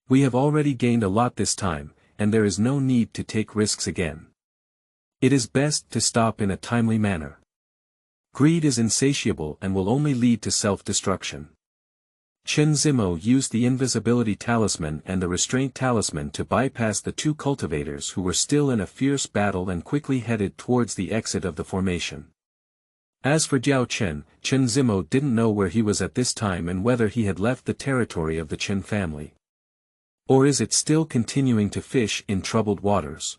We have already gained a lot this time, and there is no need to take risks again. It is best to stop in a timely manner. Greed is insatiable and will only lead to self-destruction. Chen Zimo used the invisibility talisman and the restraint talisman to bypass the 2 cultivators who were still in a fierce battle and quickly headed towards the exit of the formation. As for Jiao Chen, Chen Zimo didn't know where he was at this time and whether he had left the territory of the Chen family. Or is it still continuing to fish in troubled waters?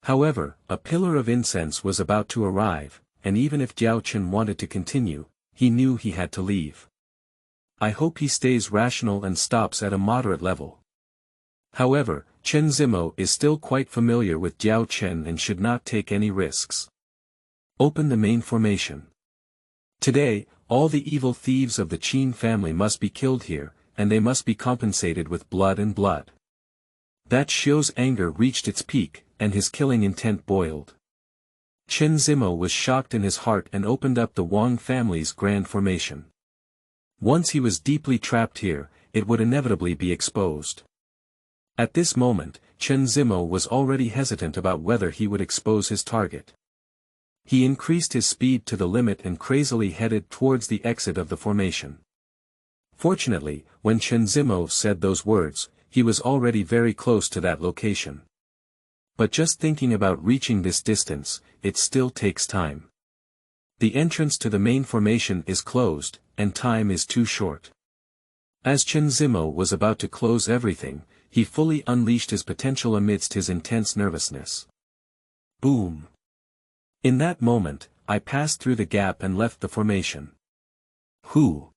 However, a pillar of incense was about to arrive, and even if Jiao Chen wanted to continue, he knew he had to leave. I hope he stays rational and stops at a moderate level. However, Chen Zimo is still quite familiar with Jiao Chen and should not take any risks. Open the main formation. Today, all the evil thieves of the Qin family must be killed here, and they must be compensated with blood and blood. That Xiu's anger reached its peak, and his killing intent boiled. Chen Zimo was shocked in his heart and opened up the Wang family's grand formation. Once he was deeply trapped here, it would inevitably be exposed. At this moment, Chen Zimo was already hesitant about whether he would expose his target. He increased his speed to the limit and crazily headed towards the exit of the formation. Fortunately, when Chen Zimo said those words, he was already very close to that location. But just thinking about reaching this distance, it still takes time. The entrance to the main formation is closed, and time is too short. As Chen Zimo was about to close everything, he fully unleashed his potential amidst his intense nervousness. Boom! In that moment, I passed through the gap and left the formation. Whew!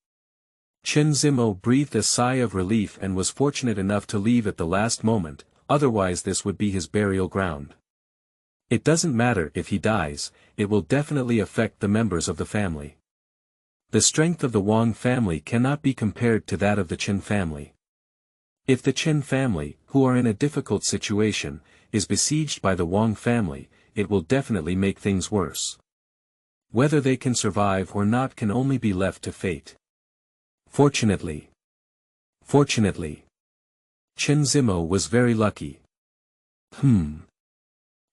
Chen Zimo breathed a sigh of relief and was fortunate enough to leave at the last moment, otherwise this would be his burial ground. It doesn't matter if he dies, it will definitely affect the members of the family. The strength of the Wang family cannot be compared to that of the Chen family. If the Chen family, who are in a difficult situation, is besieged by the Wang family, it will definitely make things worse. Whether they can survive or not can only be left to fate. Fortunately, Chen Zimo was very lucky.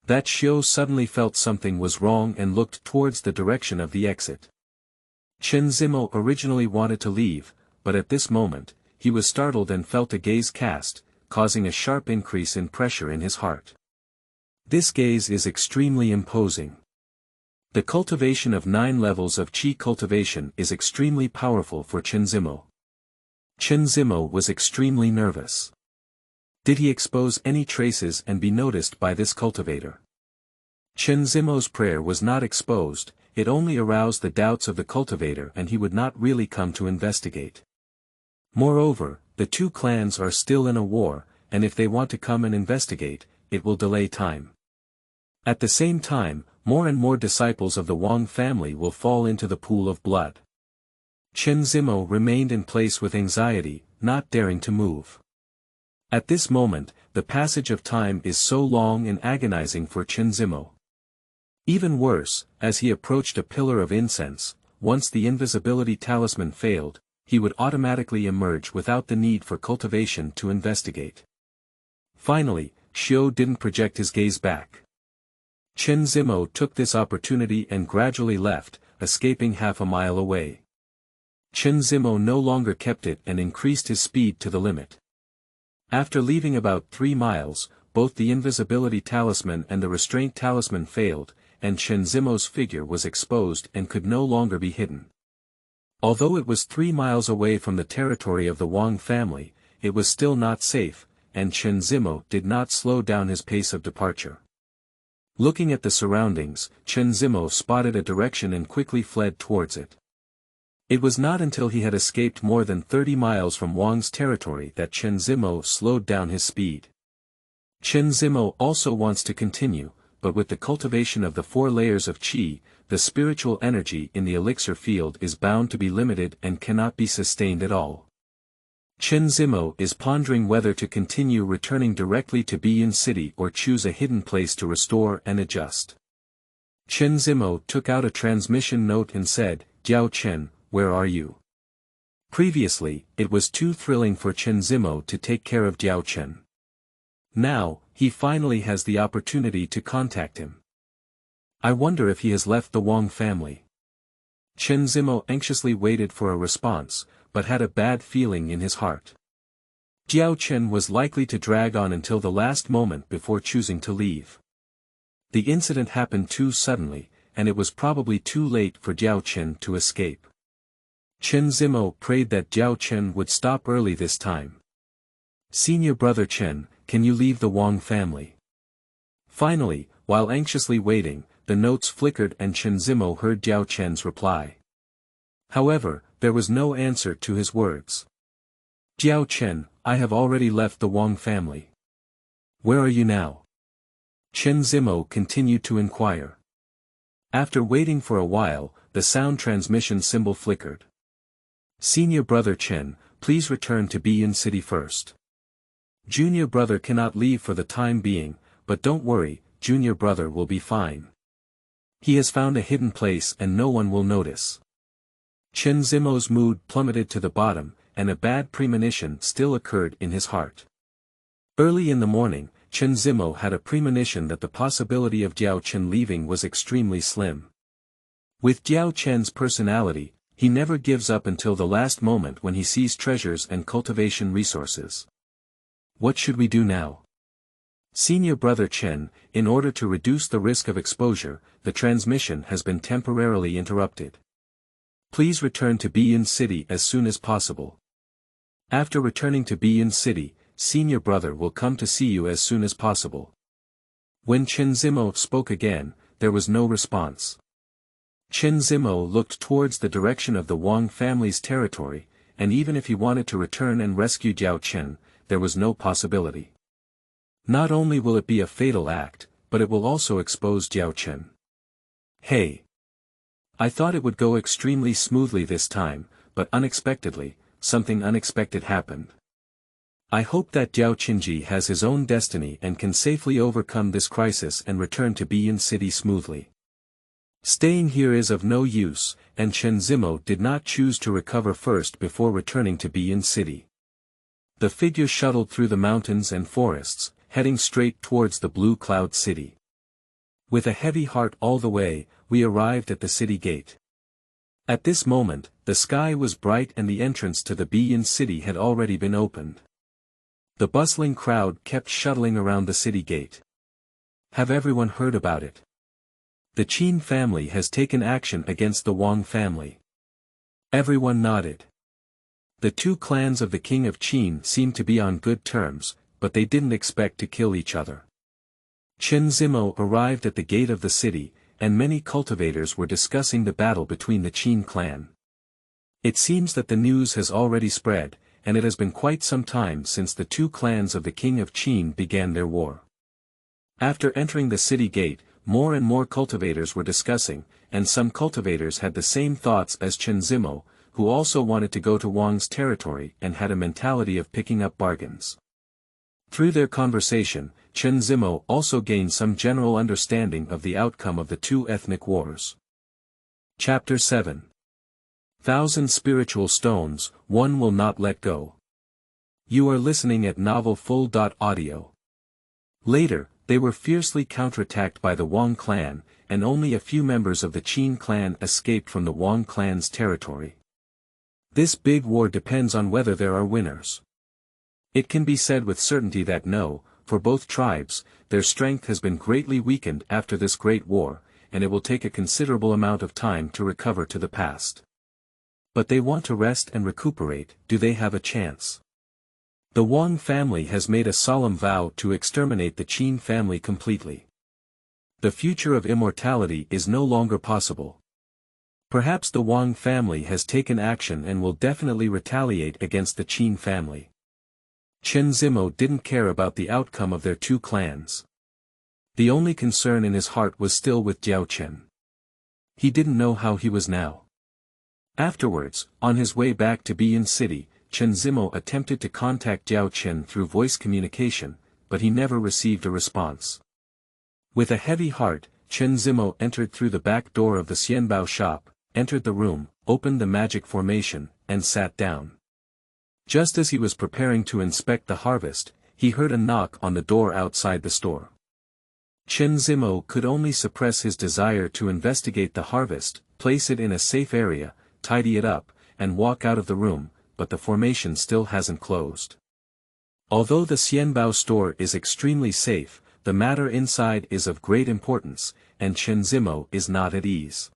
That Xiu suddenly felt something was wrong and looked towards the direction of the exit. Chen Zimo originally wanted to leave, but at this moment, he was startled and felt a gaze cast, causing a sharp increase in pressure in his heart. This gaze is extremely imposing. The cultivation of 9 levels of qi cultivation is extremely powerful for Chen Zimo. Chen Zimo was extremely nervous. Did he expose any traces and be noticed by this cultivator? Chen Zimo's prayer was not exposed, it only aroused the doubts of the cultivator and he would not really come to investigate. Moreover, the two clans are still in a war, and if they want to come and investigate, it will delay time. At the same time, more and more disciples of the Wang family will fall into the pool of blood. Chen Zimo remained in place with anxiety, not daring to move. At this moment, the passage of time is so long and agonizing for Chen Zimo. Even worse, as he approached a pillar of incense, once the invisibility talisman failed, he would automatically emerge without the need for cultivation to investigate. Finally, Xiu didn't project his gaze back. Chen Zimo took this opportunity and gradually left, escaping half a mile away. Chen Zimo no longer kept it and increased his speed to the limit. After leaving about 3 miles, both the invisibility talisman and the restraint talisman failed, and Chen Zimo's figure was exposed and could no longer be hidden. Although it was 3 miles away from the territory of the Wang family, it was still not safe, and Chen Zimo did not slow down his pace of departure. Looking at the surroundings, Chen Zimo spotted a direction and quickly fled towards it. It was not until he had escaped more than 30 miles from Wang's territory that Chen Zimo slowed down his speed. Chen Zimo also wants to continue, but with the cultivation of the 4 layers of qi, the spiritual energy in the elixir field is bound to be limited and cannot be sustained at all. Chen Zimo is pondering whether to continue returning directly to Biyin City or choose a hidden place to restore and adjust. Chen Zimo took out a transmission note and said, "Jiao Chen, where are you?" Previously, it was too thrilling for Chen Zimo to take care of Jiao Chen. Now, he finally has the opportunity to contact him. I wonder if he has left the Wang family. Chen Zimo anxiously waited for a response, but had a bad feeling in his heart. Jiao Chen was likely to drag on until the last moment before choosing to leave. The incident happened too suddenly, and it was probably too late for Jiao Chen to escape. Chen Zimo prayed that Jiao Chen would stop early this time. "Senior brother Chen, can you leave the Wang family?" Finally, while anxiously waiting, the notes flickered and Chen Zimo heard Jiao Chen's reply. However, there was no answer to his words. "Jiao Chen, I have already left the Wang family. Where are you now?" Chen Zimo continued to inquire. After waiting for a while, the sound transmission symbol flickered. "Senior brother Chen, please return to Biyin City first. Junior brother cannot leave for the time being, but don't worry, junior brother will be fine. He has found a hidden place and no one will notice." Chen Zimo's mood plummeted to the bottom, and a bad premonition still occurred in his heart. Early in the morning, Chen Zimo had a premonition that the possibility of Jiao Chen leaving was extremely slim. With Jiao Chen's personality, he never gives up until the last moment when he sees treasures and cultivation resources. "What should we do now?" "Senior brother Chen, in order to reduce the risk of exposure, the transmission has been temporarily interrupted. Please return to Biyin City as soon as possible. After returning to Biyin City, senior brother will come to see you as soon as possible." When Chen Zimo spoke again, there was no response. Chen Zimo looked towards the direction of the Wang family's territory, and even if he wanted to return and rescue Jiao Chen, there was no possibility. Not only will it be a fatal act, but it will also expose Jiao Chen. "Hey! I thought it would go extremely smoothly this time, but unexpectedly, something unexpected happened. I hope that Jiao Qinji has his own destiny and can safely overcome this crisis and return to Biyin City smoothly. Staying here is of no use," and Chen Zimo did not choose to recover first before returning to Biyin City. The figure shuttled through the mountains and forests, heading straight towards the blue cloud city. With a heavy heart all the way, we arrived at the city gate. At this moment, the sky was bright and the entrance to the Biyin City had already been opened. The bustling crowd kept shuttling around the city gate. "Have everyone heard about it? The Qin family has taken action against the Wang family." Everyone nodded. The two clans of the King of Qin seemed to be on good terms, but they didn't expect to kill each other. Chen Zimo arrived at the gate of the city, and many cultivators were discussing the battle between the Qin clan. It seems that the news has already spread, and it has been quite some time since the two clans of the king of Qin began their war. After entering the city gate, more and more cultivators were discussing, and some cultivators had the same thoughts as Chen Zimo, who also wanted to go to Wang's territory and had a mentality of picking up bargains. Through their conversation, Chen Zimo also gained some general understanding of the outcome of the two ethnic wars. Chapter 7. 1,000 Spiritual Stones, One Will Not Let Go. You are listening at Novel Full.audio. Later, they were fiercely counterattacked by the Wang clan, and only a few members of the Qin clan escaped from the Wang clan's territory. This big war depends on whether there are winners. It can be said with certainty that no, for both tribes, their strength has been greatly weakened after this great war, and it will take a considerable amount of time to recover to the past. But they want to rest and recuperate. Do they have a chance? The Wang family has made a solemn vow to exterminate the Qin family completely. The future of immortality is no longer possible. Perhaps the Wang family has taken action and will definitely retaliate against the Qin family. Chen Zimo didn't care about the outcome of their two clans. The only concern in his heart was still with Jiao Chen. He didn't know how he was now. Afterwards, on his way back to Biyun City, Chen Zimo attempted to contact Jiao Chen through voice communication, but he never received a response. With a heavy heart, Chen Zimo entered through the back door of the Xianbao shop, entered the room, opened the magic formation, and sat down. Just as he was preparing to inspect the harvest, he heard a knock on the door outside the store. Chen Zimo could only suppress his desire to investigate the harvest, place it in a safe area, tidy it up, and walk out of the room, but the formation still hasn't closed. Although the Xianbao store is extremely safe, the matter inside is of great importance, and Chen Zimo is not at ease.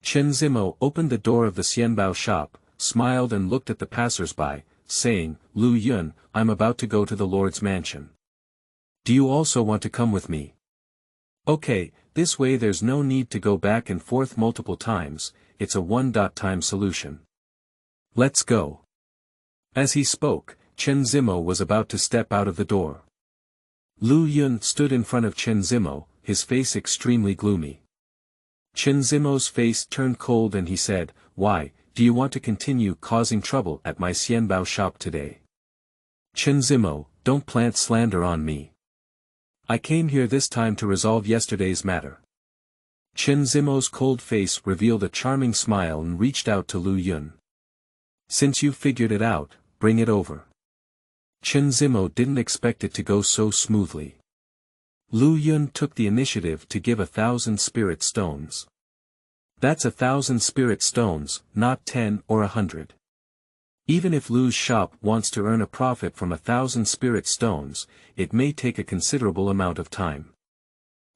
Chen Zimo opened the door of the Xianbao shop, smiled and looked at the passers-by, saying, "Lu Yun, I'm about to go to the Lord's mansion. Do you also want to come with me?" "Okay, this way there's no need to go back and forth multiple times, it's a one-time solution. Let's go." As he spoke, Chen Zimo was about to step out of the door. Lu Yun stood in front of Chen Zimo, his face extremely gloomy. Chen Zimo's face turned cold and he said, "Why, do you want to continue causing trouble at my Xianbao shop today?" "Chen Zimo, don't plant slander on me. I came here this time to resolve yesterday's matter." Chen Zimo's cold face revealed a charming smile and reached out to Lu Yun. "Since you figured it out, bring it over." Chen Zimo didn't expect it to go so smoothly. Lu Yun took the initiative to give 1,000 spirit stones. That's 1,000 spirit stones, not 10 or 100. Even if Lu's shop wants to earn a profit from 1,000 spirit stones, it may take a considerable amount of time.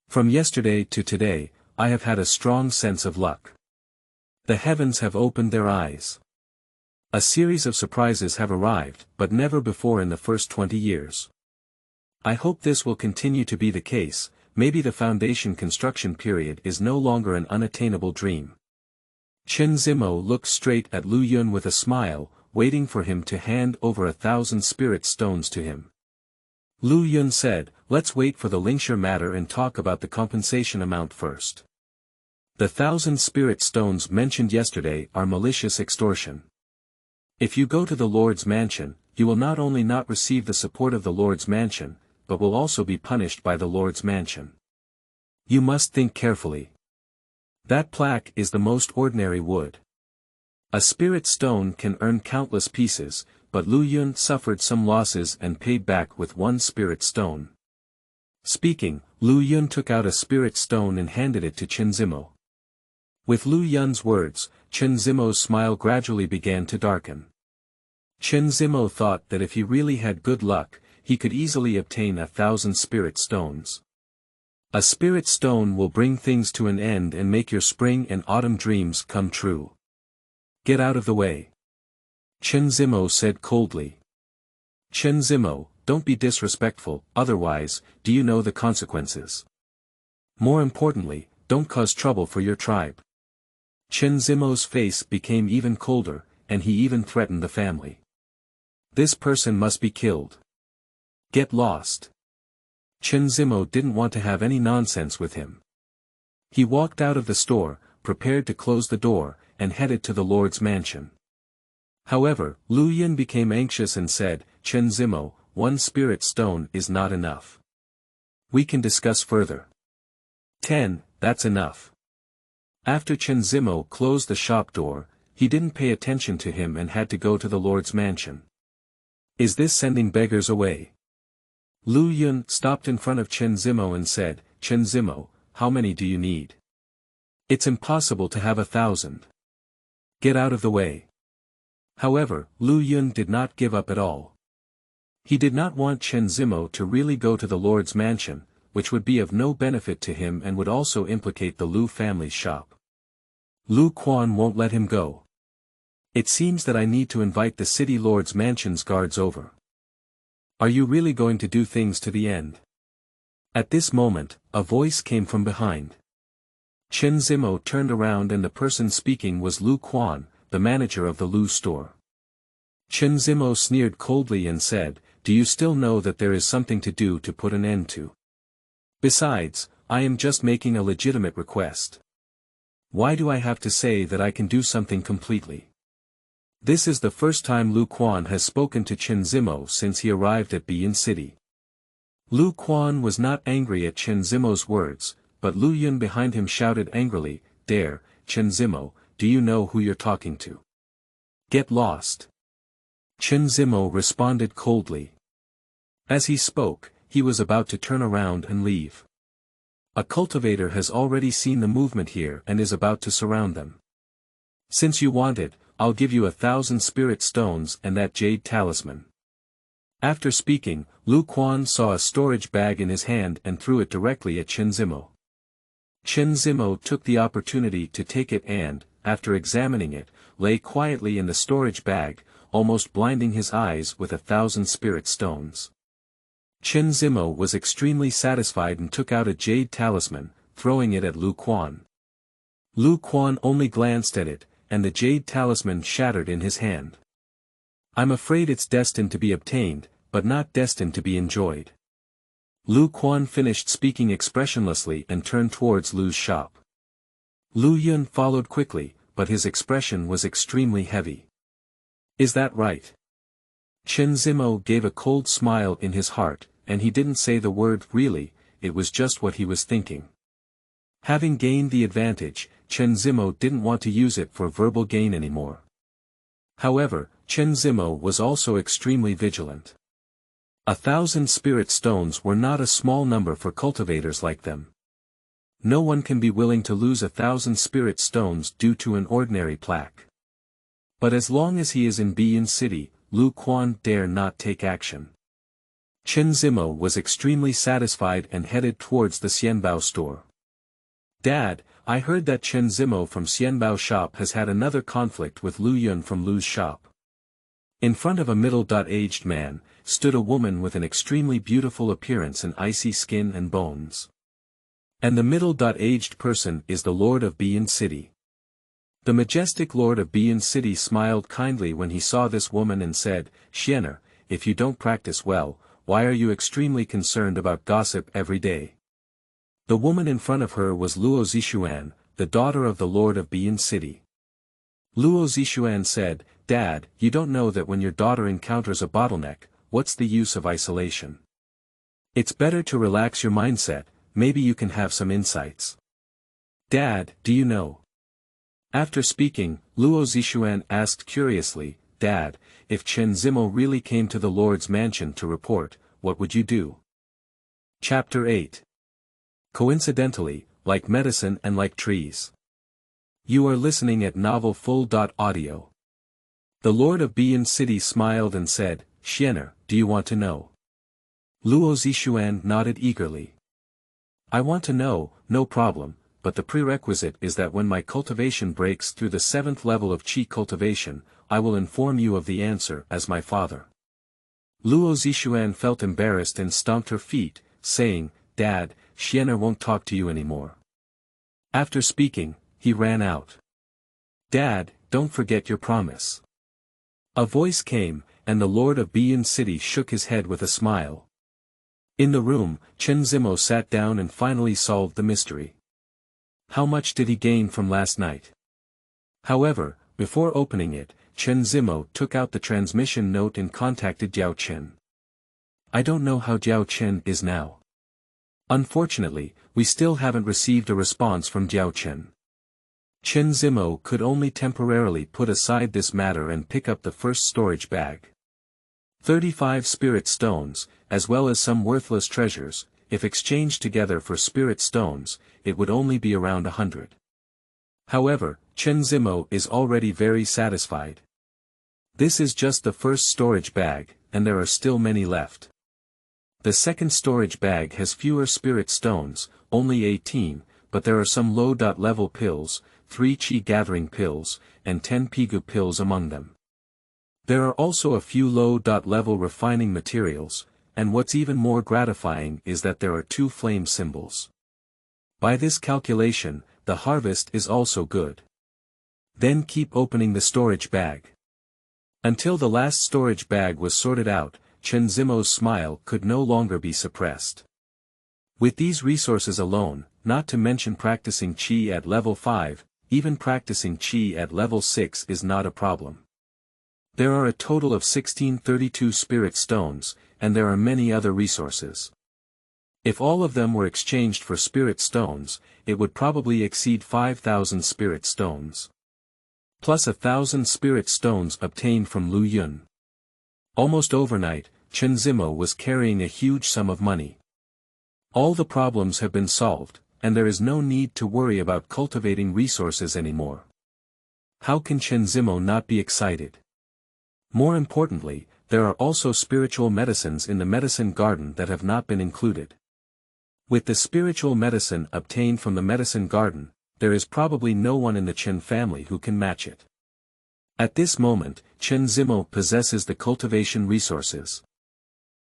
From yesterday to today, I have had a strong sense of luck. The heavens have opened their eyes. A series of surprises have arrived, but never before in the first 20 years. I hope this will continue to be the case. Maybe the foundation construction period is no longer an unattainable dream. Chen Zimo looked straight at Lu Yun with a smile, waiting for him to hand over 1,000 spirit stones to him. Lu Yun said, "Let's wait for the Lingshire matter and talk about the compensation amount first. The 1,000 spirit stones mentioned yesterday are malicious extortion. If you go to the Lord's mansion, you will not only not receive the support of the Lord's mansion, but will also be punished by the Lord's mansion. You must think carefully. That plaque is the most ordinary wood. A spirit stone can earn countless pieces, but Lu Yun suffered some losses and paid back with 1 spirit stone." Speaking, Lu Yun took out a spirit stone and handed it to Chen Zimo. With Lu Yun's words, Chen Zimo's smile gradually began to darken. Chen Zimo thought that if he really had good luck, he could easily obtain 1,000 spirit stones. A spirit stone will bring things to an end and make your spring and autumn dreams come true. Get out of the way. Chen Zimo said coldly. Chen Zimo, don't be disrespectful, otherwise, do you know the consequences? More importantly, don't cause trouble for your tribe. Chen Zimo's face became even colder, and he even threatened the family. This person must be killed. Get lost. Chen Zimo didn't want to have any nonsense with him. He walked out of the store, prepared to close the door, and headed to the Lord's mansion. However, Lu Yun became anxious and said, Chen Zimo, one spirit stone is not enough. We can discuss further. 10, that's enough. After Chen Zimo closed the shop door, he didn't pay attention to him and had to go to the Lord's mansion. Is this sending beggars away? Lu Yun stopped in front of Chen Zimo and said, Chen Zimo, how many do you need? It's impossible to have 1,000. Get out of the way. However, Lu Yun did not give up at all. He did not want Chen Zimo to really go to the Lord's mansion, which would be of no benefit to him and would also implicate the Lu family's shop. Lu Quan won't let him go. It seems that I need to invite the city Lord's mansion's guards over. Are you really going to do things to the end? At this moment, a voice came from behind. Chen Zimo turned around and the person speaking was Lu Quan, the manager of the Lu store. Chen Zimo sneered coldly and said, do you still know that there is something to do to put an end to? Besides, I am just making a legitimate request. Why do I have to say that I can do something completely? This is the first time Lu Quan has spoken to Chen Zimo since he arrived at Bian City. Lu Quan was not angry at Chen Zimo's words, but Lu Yun behind him shouted angrily, Dare, Chen Zimo, do you know who you're talking to? Get lost. Chen Zimo responded coldly. As he spoke, he was about to turn around and leave. A cultivator has already seen the movement here and is about to surround them. Since you want it, I'll give you 1,000 spirit stones and that jade talisman. After speaking, Lu Quan saw a storage bag in his hand and threw it directly at Chen Zimo. Chen Zimo took the opportunity to take it and, after examining it, lay quietly in the storage bag, almost blinding his eyes with 1,000 spirit stones. Chen Zimo was extremely satisfied and took out a jade talisman, throwing it at Lu Quan. Lu Quan only glanced at it, and the jade talisman shattered in his hand. I'm afraid it's destined to be obtained, but not destined to be enjoyed. Lu Quan finished speaking expressionlessly and turned towards Lu's shop. Lu Yun followed quickly, but his expression was extremely heavy. Is that right? Chen Zimo gave a cold smile in his heart, and he didn't say the word really, it was just what he was thinking. Having gained the advantage, Chen Zimo didn't want to use it for verbal gain anymore. However, Chen Zimo was also extremely vigilant. 1,000 spirit stones were not a small number for cultivators like them. No one can be willing to lose 1,000 spirit stones due to an ordinary plaque. But as long as he is in Bian City, Lu Quan dare not take action. Chen Zimo was extremely satisfied and headed towards the Xianbao store. Dad, I heard that Chen Zimo from Xianbao shop has had another conflict with Lu Yun from Lu's shop. In front of a middle-aged man, stood a woman with an extremely beautiful appearance and icy skin and bones. And the middle-aged person is the Lord of Bian City. The majestic Lord of Bian City smiled kindly when he saw this woman and said, Xiener, if you don't practice well, why are you extremely concerned about gossip every day? The woman in front of her was Luo Zixuan, the daughter of the Lord of Bian City. Luo Zixuan said, Dad, you don't know that when your daughter encounters a bottleneck, what's the use of isolation? It's better to relax your mindset, maybe you can have some insights. Dad, do you know? After speaking, Luo Zixuan asked curiously, Dad, if Chen Zimo really came to the Lord's mansion to report, what would you do? Chapter 8. Coincidentally, like medicine and like trees. You are listening at novelfull.audio. The Lord of Bian City smiled and said, Xiener, do you want to know? Luo Zixuan nodded eagerly. I want to know, no problem, but the prerequisite is that when my cultivation breaks through the 7th level of Qi cultivation, I will inform you of the answer as my father. Luo Zixuan felt embarrassed and stomped her feet, saying, Dad, Xiener won't talk to you anymore. After speaking, he ran out. "Dad, don't forget your promise." A voice came, and the Lord of Biyun City shook his head with a smile. In the room, Chen Zimo sat down and finally solved the mystery. How much did he gain from last night? However, before opening it, Chen Zimo took out the transmission note and contacted Jiao Chen. "I don't know how Jiao Chen is now. Unfortunately, we still haven't received a response from Jiao Chen." Chen Zimo could only temporarily put aside this matter and pick up the first storage bag. 35 spirit stones, as well as some worthless treasures, if exchanged together for spirit stones, it would only be around 100. However, Chen Zimo is already very satisfied. This is just the first storage bag, and there are still many left. The second storage bag has fewer spirit stones, only 18, but there are some low-level pills, 3 Qi gathering pills, and 10 Pigu pills among them. There are also a few low-level refining materials, and what's even more gratifying is that there are 2 flame symbols. By this calculation, the harvest is also good. Then keep opening the storage bag. Until the last storage bag was sorted out, Chen Zimo's smile could no longer be suppressed. With these resources alone, not to mention practicing Qi at level 5, even practicing Qi at level 6 is not a problem. There are a total of 1632 spirit stones, and there are many other resources. If all of them were exchanged for spirit stones, it would probably exceed 5,000 spirit stones. Plus 1,000 spirit stones obtained from Lu Yun. Almost overnight, Chen Zimo was carrying a huge sum of money. All the problems have been solved, and there is no need to worry about cultivating resources anymore. How can Chen Zimo not be excited? More importantly, there are also spiritual medicines in the medicine garden that have not been included. With the spiritual medicine obtained from the medicine garden, there is probably no one in the Chen family who can match it. At this moment, Chen Zimo possesses the cultivation resources.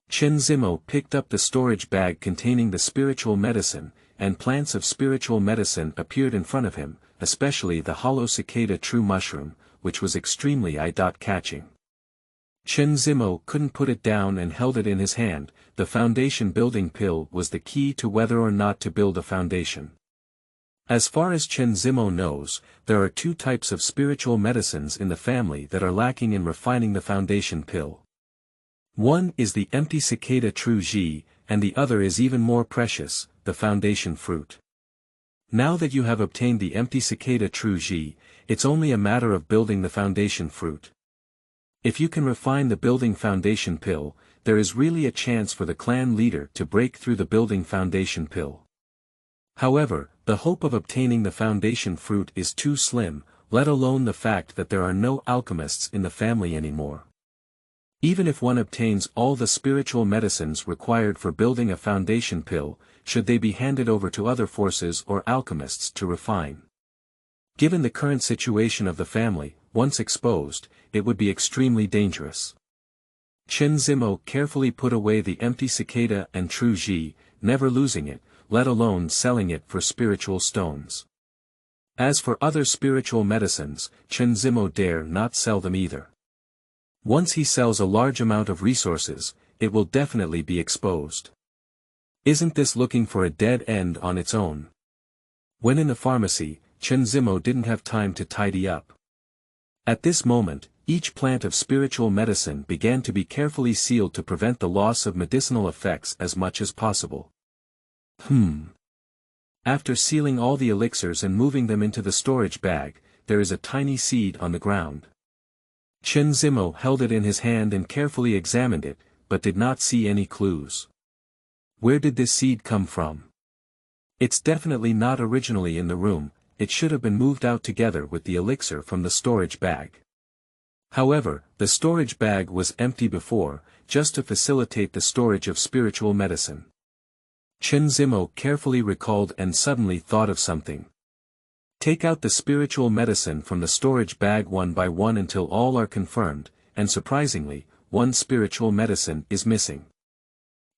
Chen Zimo picked up the storage bag containing the spiritual medicine, and plants of spiritual medicine appeared in front of him, especially the hollow cicada true mushroom, which was extremely eye-catching. Chen Zimo couldn't put it down and held it in his hand. The foundation building pill was the key to whether or not to build a foundation. As far as Chen Zimo knows, there are 2 types of spiritual medicines in the family that are lacking in refining the foundation pill. One is the empty cicada true Ji, and the other is even more precious, the foundation fruit. Now that you have obtained the empty cicada true Ji, it's only a matter of building the foundation fruit. If you can refine the building foundation pill, there is really a chance for the clan leader to break through the building foundation pill. However, the hope of obtaining the foundation fruit is too slim, let alone the fact that there are no alchemists in the family anymore. Even if one obtains all the spiritual medicines required for building a foundation pill, should they be handed over to other forces or alchemists to refine? Given the current situation of the family, once exposed, it would be extremely dangerous. Chen Zimo carefully put away the empty cicada and true Ji, never losing it, let alone selling it for spiritual stones. As for other spiritual medicines, Chen Zimo dare not sell them either. Once he sells a large amount of resources, it will definitely be exposed. Isn't this looking for a dead end on its own? When in the pharmacy, Chen Zimo didn't have time to tidy up. At this moment, each plant of spiritual medicine began to be carefully sealed to prevent the loss of medicinal effects as much as possible. After sealing all the elixirs and moving them into the storage bag, there is a tiny seed on the ground. Chen Zimo held it in his hand and carefully examined it, but did not see any clues. Where did this seed come from? It's definitely not originally in the room. It should have been moved out together with the elixir from the storage bag. However, the storage bag was empty before, just to facilitate the storage of spiritual medicine. Chen Zimo carefully recalled and suddenly thought of something. Take out the spiritual medicine from the storage bag one by one until all are confirmed, and surprisingly, one spiritual medicine is missing.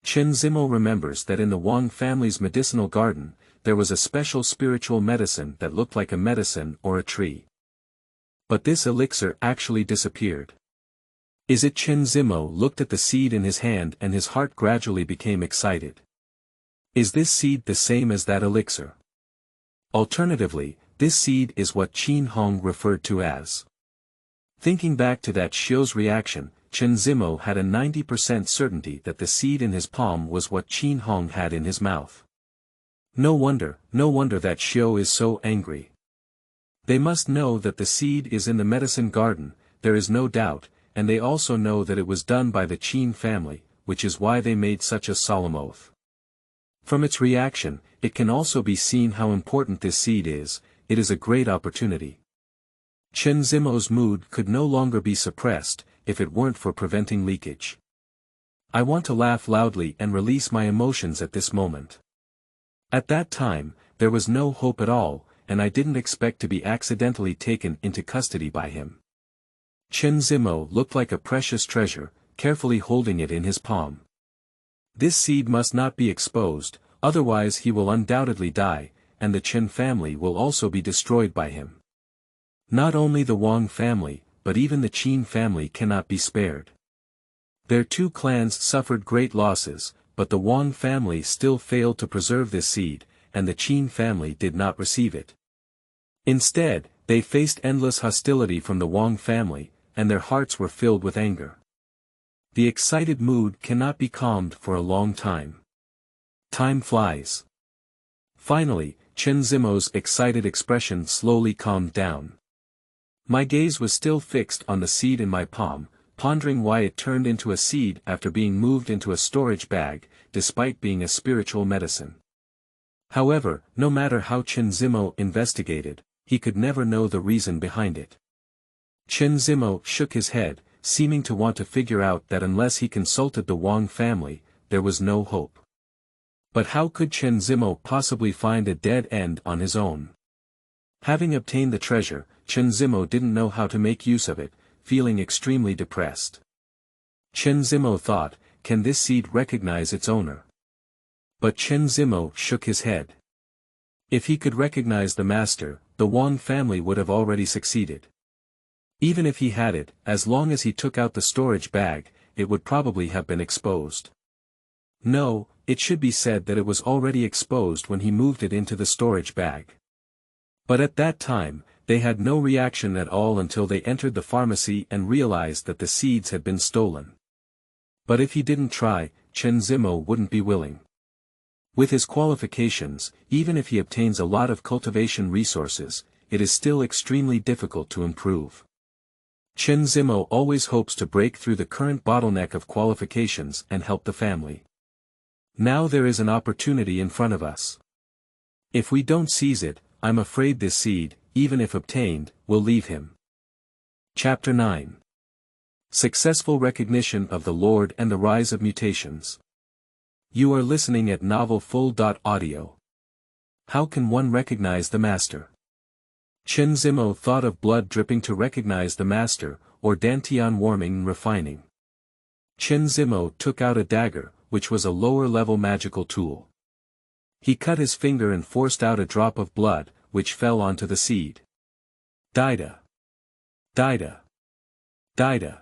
Chen Zimo remembers that in the Wang family's medicinal garden, there was a special spiritual medicine that looked like a medicine or a tree. But this elixir actually disappeared. Is it? Chen Zimo looked at the seed in his hand and his heart gradually became excited. Is this seed the same as that elixir? Alternatively, this seed is what Qin Hong referred to as. Thinking back to that Xiu's reaction, Chen Zimo had a 90% certainty that the seed in his palm was what Qin Hong had in his mouth. No wonder that Xiu is so angry. They must know that the seed is in the medicine garden, there is no doubt, and they also know that it was done by the Qin family, which is why they made such a solemn oath. From its reaction, it can also be seen how important this seed is. It is a great opportunity. Chen Zimo's mood could no longer be suppressed, if it weren't for preventing leakage. I want to laugh loudly and release my emotions at this moment. At that time, there was no hope at all, and I didn't expect to be accidentally taken into custody by him. Chen Zimo looked like a precious treasure, carefully holding it in his palm. This seed must not be exposed, otherwise he will undoubtedly die, and the Chen family will also be destroyed by him. Not only the Wang family, but even the Qin family cannot be spared. Their two clans suffered great losses, but the Wang family still failed to preserve this seed, and the Qin family did not receive it. Instead, they faced endless hostility from the Wang family, and their hearts were filled with anger. The excited mood cannot be calmed for a long time. Time flies. Finally, Chen Zimo's excited expression slowly calmed down. My gaze was still fixed on the seed in my palm, pondering why it turned into a seed after being moved into a storage bag, despite being a spiritual medicine. However, no matter how Chen Zimo investigated, he could never know the reason behind it. Chen Zimo shook his head, seeming to want to figure out that unless he consulted the Wang family, there was no hope. But how could Chen Zimo possibly find a dead end on his own? Having obtained the treasure, Chen Zimo didn't know how to make use of it, feeling extremely depressed. Chen Zimo thought, can this seed recognize its owner? But Chen Zimo shook his head. If he could recognize the master, the Wang family would have already succeeded. Even if he had it, as long as he took out the storage bag, it would probably have been exposed. No, it should be said that it was already exposed when he moved it into the storage bag. But at that time, they had no reaction at all until they entered the pharmacy and realized that the seeds had been stolen. But if he didn't try, Chen Zimo wouldn't be willing. With his qualifications, even if he obtains a lot of cultivation resources, it is still extremely difficult to improve. Chen Zimo always hopes to break through the current bottleneck of qualifications and help the family. Now there is an opportunity in front of us. If we don't seize it, I'm afraid this seed, even if obtained, will leave him. Chapter 9. Successful Recognition of the Lord and the Rise of Mutations. You are listening at novelfull.audio. How can one recognize the master? Chen Zimo thought of blood dripping to recognize the master, or dantian warming and refining. Chen Zimo took out a dagger, which was a lower-level magical tool. He cut his finger and forced out a drop of blood, which fell onto the seed. Dida. Dida. Dida.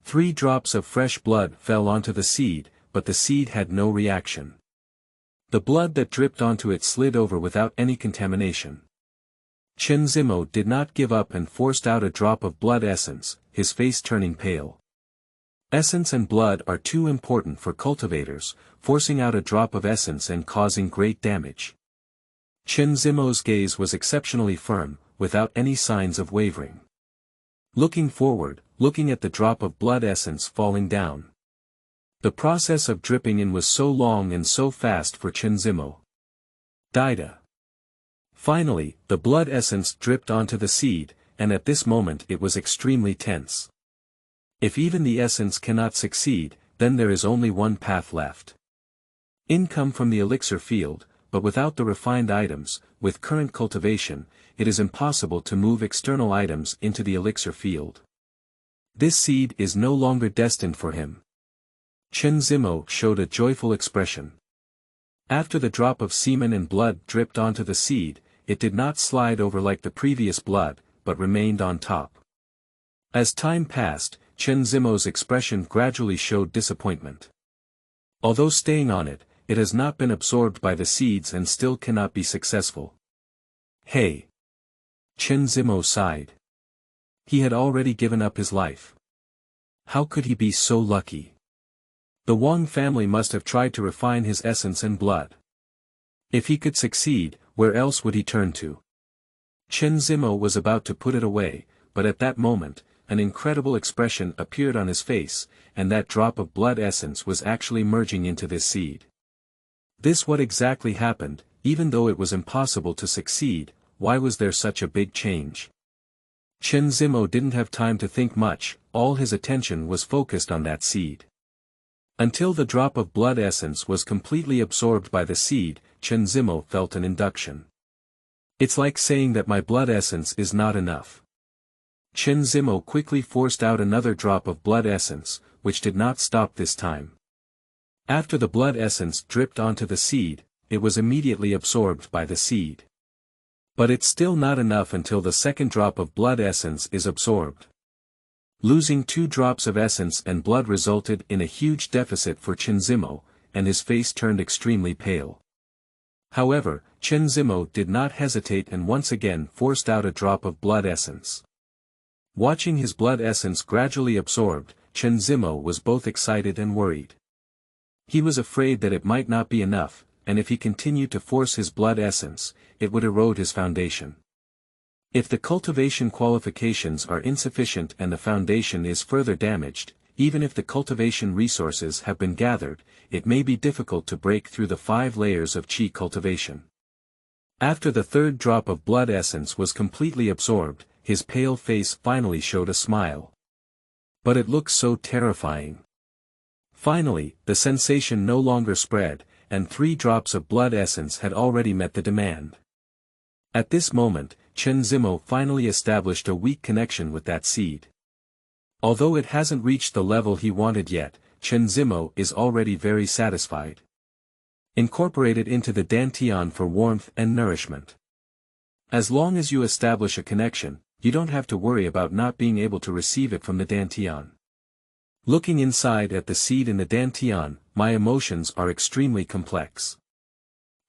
3 drops of fresh blood fell onto the seed, but the seed had no reaction. The blood that dripped onto it slid over without any contamination. Chen Zimo did not give up and forced out a drop of blood essence, his face turning pale. Essence and blood are too important for cultivators, forcing out a drop of essence and causing great damage. Chen Zimo's gaze was exceptionally firm, without any signs of wavering. Looking forward, looking at the drop of blood essence falling down. The process of dripping in was so long and so fast for Chen Zimo. Dida. Finally, the blood essence dripped onto the seed, and at this moment it was extremely tense. If even the essence cannot succeed, then there is only one path left. Income from the elixir field, but without the refined items, with current cultivation, it is impossible to move external items into the elixir field. This seed is no longer destined for him. Chen Zimo showed a joyful expression. After the drop of semen and blood dripped onto the seed, it did not slide over like the previous blood, but remained on top. As time passed, Chen Zimo's expression gradually showed disappointment. Although staying on it, it has not been absorbed by the seeds and still cannot be successful. Hey! Chen Zimo sighed. He had already given up his life. How could he be so lucky? The Wang family must have tried to refine his essence and blood. If he could succeed, where else would he turn to? Chen Zimo was about to put it away, but at that moment, an incredible expression appeared on his face, and that drop of blood essence was actually merging into this seed. This what exactly happened, even though it was impossible to succeed, why was there such a big change? Chen Zimo didn't have time to think much, all his attention was focused on that seed. Until the drop of blood essence was completely absorbed by the seed, Chen Zimo felt an induction. It's like saying that my blood essence is not enough. Chen Zimo quickly forced out another drop of blood essence, which did not stop this time. After the blood essence dripped onto the seed, it was immediately absorbed by the seed. But it's still not enough until the second drop of blood essence is absorbed. Losing 2 drops of essence and blood resulted in a huge deficit for Chen Zimo, and his face turned extremely pale. However, Chen Zimo did not hesitate and once again forced out a drop of blood essence. Watching his blood essence gradually absorbed, Chen Zimo was both excited and worried. He was afraid that it might not be enough, and if he continued to force his blood essence, it would erode his foundation. If the cultivation qualifications are insufficient and the foundation is further damaged, even if the cultivation resources have been gathered, it may be difficult to break through the 5 layers of qi cultivation. After the third drop of blood essence was completely absorbed, his pale face finally showed a smile. But it looked so terrifying. Finally, the sensation no longer spread, and 3 drops of blood essence had already met the demand. At this moment, Chen Zimo finally established a weak connection with that seed. Although it hasn't reached the level he wanted yet, Chen Zimo is already very satisfied. Incorporate it into the dantian for warmth and nourishment. As long as you establish a connection, you don't have to worry about not being able to receive it from the dantian. Looking inside at the seed in the dantian, my emotions are extremely complex.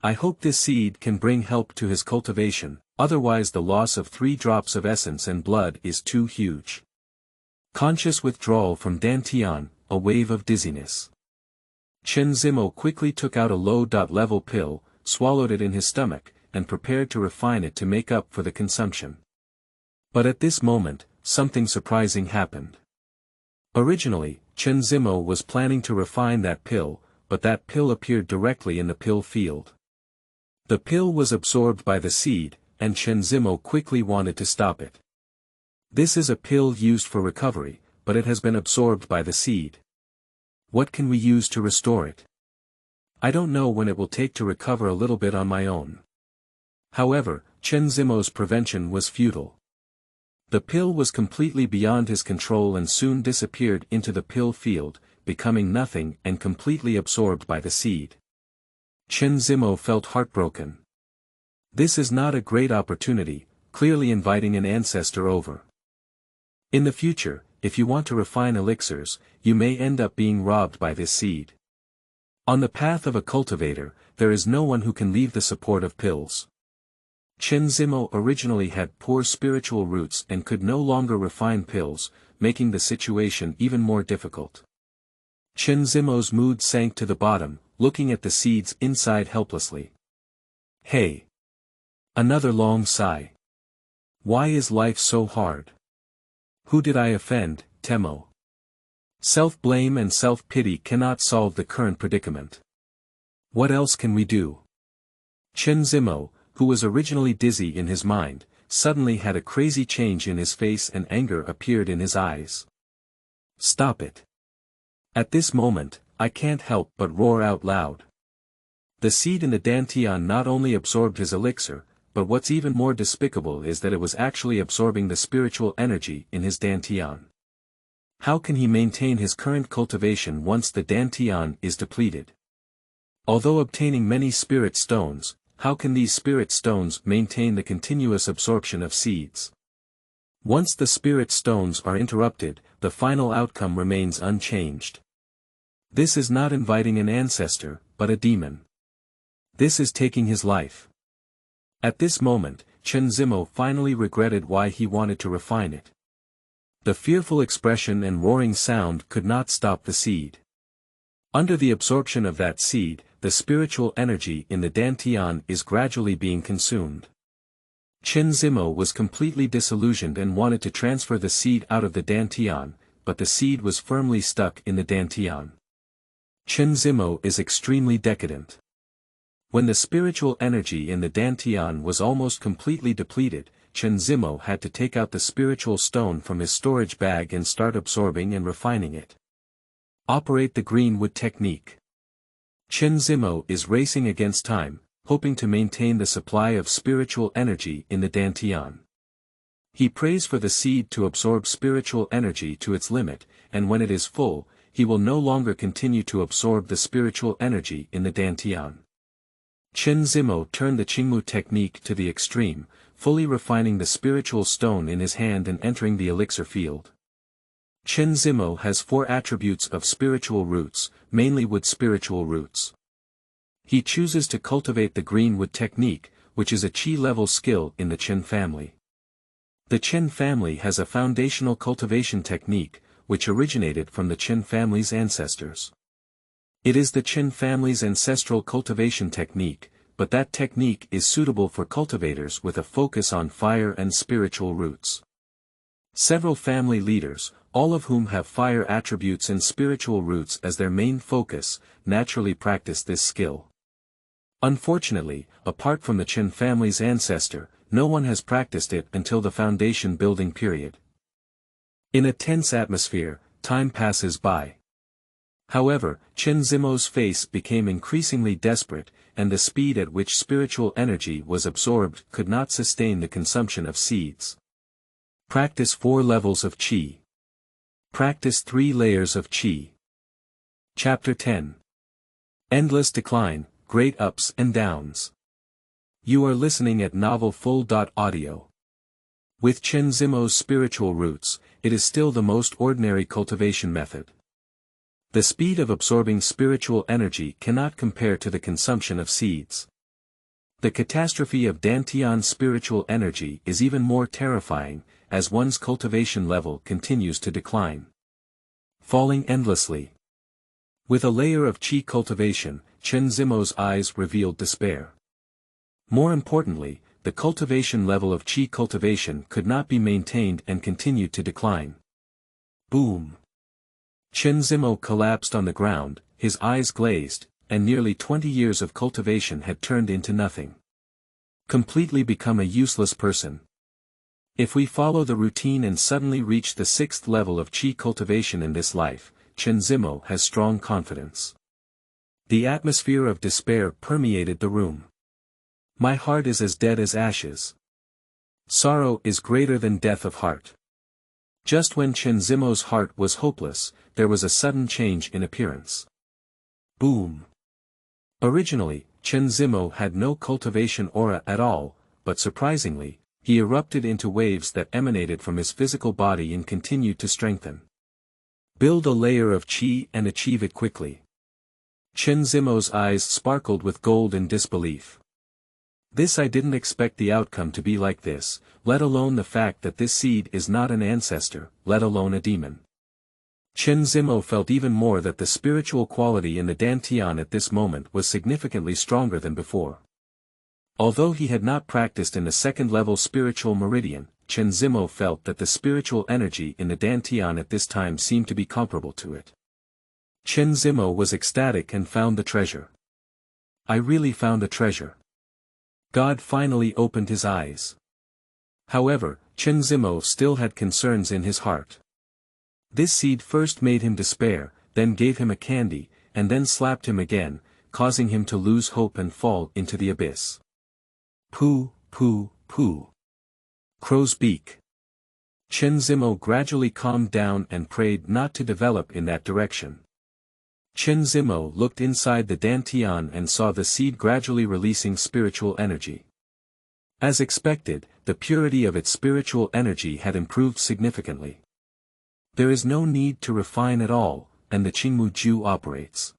I hope this seed can bring help to his cultivation, otherwise the loss of 3 drops of essence and blood is too huge. Conscious withdrawal from dantian, a wave of dizziness. Chen Zimo quickly took out a low-level pill, swallowed it in his stomach, and prepared to refine it to make up for the consumption. But at this moment, something surprising happened. Originally, Chen Zimo was planning to refine that pill, but that pill appeared directly in the pill field. The pill was absorbed by the seed, and Chen Zimo quickly wanted to stop it. This is a pill used for recovery, but it has been absorbed by the seed. What can we use to restore it? I don't know when it will take to recover a little bit on my own. However, Chen Zimo's prevention was futile. The pill was completely beyond his control and soon disappeared into the pill field, becoming nothing and completely absorbed by the seed. Chen Zimo felt heartbroken. This is not a great opportunity, clearly inviting an ancestor over. In the future, if you want to refine elixirs, you may end up being robbed by this seed. On the path of a cultivator, there is no one who can leave the support of pills. Chen Zimo originally had poor spiritual roots and could no longer refine pills, making the situation even more difficult. Chen Zimo's mood sank to the bottom, looking at the seeds inside helplessly. Hey! Another long sigh. Why is life so hard? Who did I offend, Temo? Self-blame and self-pity cannot solve the current predicament. What else can we do? Chen Zimo, who was originally dizzy in his mind, suddenly had a crazy change in his face and anger appeared in his eyes. Stop it. At this moment, I can't help but roar out loud. The seed in the dantian not only absorbed his elixir, but what's even more despicable is that it was actually absorbing the spiritual energy in his dantian. How can he maintain his current cultivation once the dantian is depleted? Although obtaining many spirit stones, how can these spirit stones maintain the continuous absorption of seeds? Once the spirit stones are interrupted, the final outcome remains unchanged. This is not inviting an ancestor, but a demon. This is taking his life. At this moment, Chen Zimo finally regretted why he wanted to refine it. The fearful expression and roaring sound could not stop the seed. Under the absorption of that seed, the spiritual energy in the dantian is gradually being consumed. Chen Zimo was completely disillusioned and wanted to transfer the seed out of the dantian, but the seed was firmly stuck in the dantian. Chen Zimo is extremely decadent. When the spiritual energy in the dantian was almost completely depleted, Chen Zimo had to take out the spiritual stone from his storage bag and start absorbing and refining it. Operate the greenwood technique. Chen Zimo is racing against time, hoping to maintain the supply of spiritual energy in the dantian. He prays for the seed to absorb spiritual energy to its limit, and when it is full, he will no longer continue to absorb the spiritual energy in the dantian. Chen Zimo turned the Qingmu technique to the extreme, fully refining the spiritual stone in his hand and entering the elixir field. Chen Zimo has 4 attributes of spiritual roots, mainly wood spiritual roots. He chooses to cultivate the greenwood technique, which is a Qi-level skill in the Chen family. The Chen family has a foundational cultivation technique, which originated from the Chen family's ancestors. It is the Chen family's ancestral cultivation technique, but that technique is suitable for cultivators with a focus on fire and spiritual roots. Several family leaders, all of whom have fire attributes and spiritual roots as their main focus, naturally practice this skill. Unfortunately, apart from the Chen family's ancestor, no one has practiced it until the foundation building period. In a tense atmosphere, time passes by. However, Chen Zimo's face became increasingly desperate, and the speed at which spiritual energy was absorbed could not sustain the consumption of seeds. Practice 4 levels of Qi. Practice 3 layers of Qi. Chapter 10. Endless Decline, Great Ups and Downs. You are listening at novelfull.audio. With Chen Zimo's spiritual roots, it is still the most ordinary cultivation method. The speed of absorbing spiritual energy cannot compare to the consumption of seeds. The catastrophe of dantian spiritual energy is even more terrifying, as one's cultivation level continues to decline. Falling endlessly. With a layer of Qi cultivation, Chen Zimo's eyes revealed despair. More importantly, the cultivation level of Qi cultivation could not be maintained and continued to decline. Boom! Chen Zimo collapsed on the ground, his eyes glazed, and nearly 20 years of cultivation had turned into nothing. Completely become a useless person. If we follow the routine and suddenly reach the 6th level of Qi cultivation in this life, Chen Zimo has strong confidence. The atmosphere of despair permeated the room. My heart is as dead as ashes. Sorrow is greater than death of heart. Just when Chen Zimo's heart was hopeless, there was a sudden change in appearance. Boom! Originally, Chen Zimo had no cultivation aura at all, but surprisingly, he erupted into waves that emanated from his physical body and continued to strengthen. Build a layer of Qi and achieve it quickly. Chen Zimo's eyes sparkled with gold in disbelief. I didn't expect the outcome to be like this, let alone the fact that this seed is not an ancestor, let alone a demon. Chen Zimo felt even more that the spiritual quality in the dantian at this moment was significantly stronger than before. Although he had not practiced in the 2nd-level spiritual meridian, Chen Zimo felt that the spiritual energy in the dantian at this time seemed to be comparable to it. Chen Zimo was ecstatic and found the treasure. I really found a treasure. God finally opened his eyes. However, Chen Zimo still had concerns in his heart. This seed first made him despair, then gave him a candy, and then slapped him again, causing him to lose hope and fall into the abyss. Pooh, pooh, pooh. Crow's beak. Chen Zimo gradually calmed down and prayed not to develop in that direction. Chen Zimo looked inside the dantian and saw the seed gradually releasing spiritual energy. As expected, the purity of its spiritual energy had improved significantly. There is no need to refine at all, and the Qingmu Ju operates.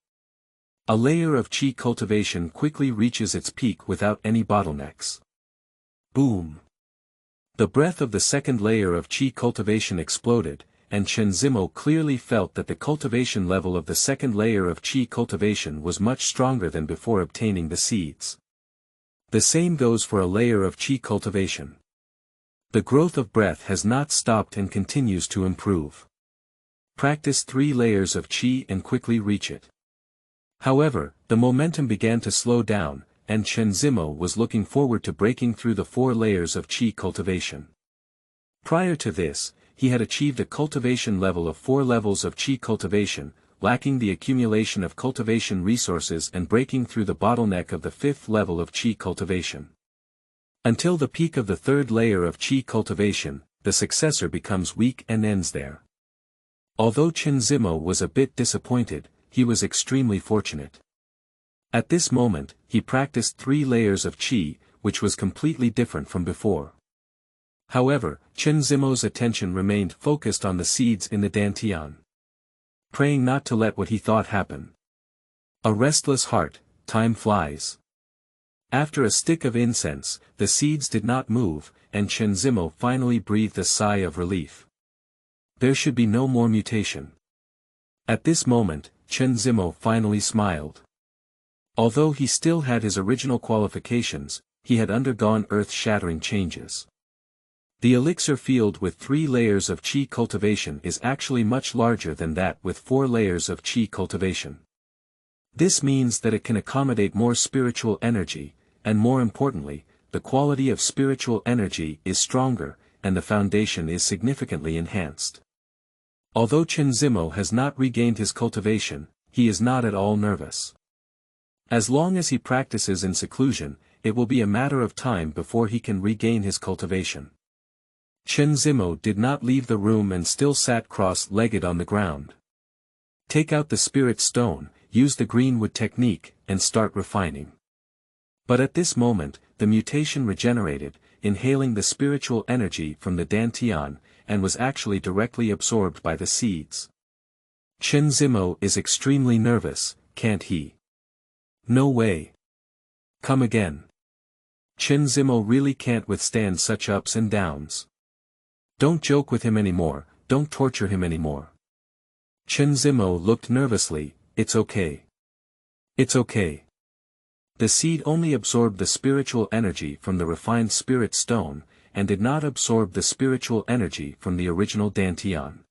A layer of qi cultivation quickly reaches its peak without any bottlenecks. Boom! The breath of the second layer of qi cultivation exploded, and Chen Zimo clearly felt that the cultivation level of the second layer of qi cultivation was much stronger than before obtaining the seeds. The same goes for a layer of qi cultivation. The growth of breath has not stopped and continues to improve. Practice 3 layers of qi and quickly reach it. However, the momentum began to slow down, and Chen Zimo was looking forward to breaking through the 4 layers of qi cultivation. Prior to this, he had achieved a cultivation level of 4 levels of qi cultivation, lacking the accumulation of cultivation resources and breaking through the bottleneck of the 5th level of qi cultivation. Until the peak of the 3rd layer of qi cultivation, the successor becomes weak and ends there. Although Chen Zimo was a bit disappointed, he was extremely fortunate. At this moment, he practiced 3 layers of qi, which was completely different from before. However, Chen Zimo's attention remained focused on the seeds in the dantian. Praying not to let what he thought happen. A restless heart, time flies. After a stick of incense, the seeds did not move, and Chen Zimo finally breathed a sigh of relief. There should be no more mutation. At this moment, Chen Zimo finally smiled. Although he still had his original qualifications, he had undergone earth-shattering changes. The elixir field with 3 layers of qi cultivation is actually much larger than that with 4 layers of qi cultivation. This means that it can accommodate more spiritual energy, and more importantly, the quality of spiritual energy is stronger, and the foundation is significantly enhanced. Although Chen Zimo has not regained his cultivation, he is not at all nervous. As long as he practices in seclusion, it will be a matter of time before he can regain his cultivation. Chen Zimo did not leave the room and still sat cross-legged on the ground. Take out the spirit stone, use the greenwood technique, and start refining. But at this moment, the mutation regenerated, inhaling the spiritual energy from the dantian, and was actually directly absorbed by the seeds. Chen Zimo is extremely nervous, can't he? No way. Come again. Chen Zimo really can't withstand such ups and downs. Don't joke with him anymore, don't torture him anymore. Chen Zimo looked nervously, it's okay. It's okay. The seed only absorbed the spiritual energy from the refined spirit stone, and did not absorb the spiritual energy from the original dantian.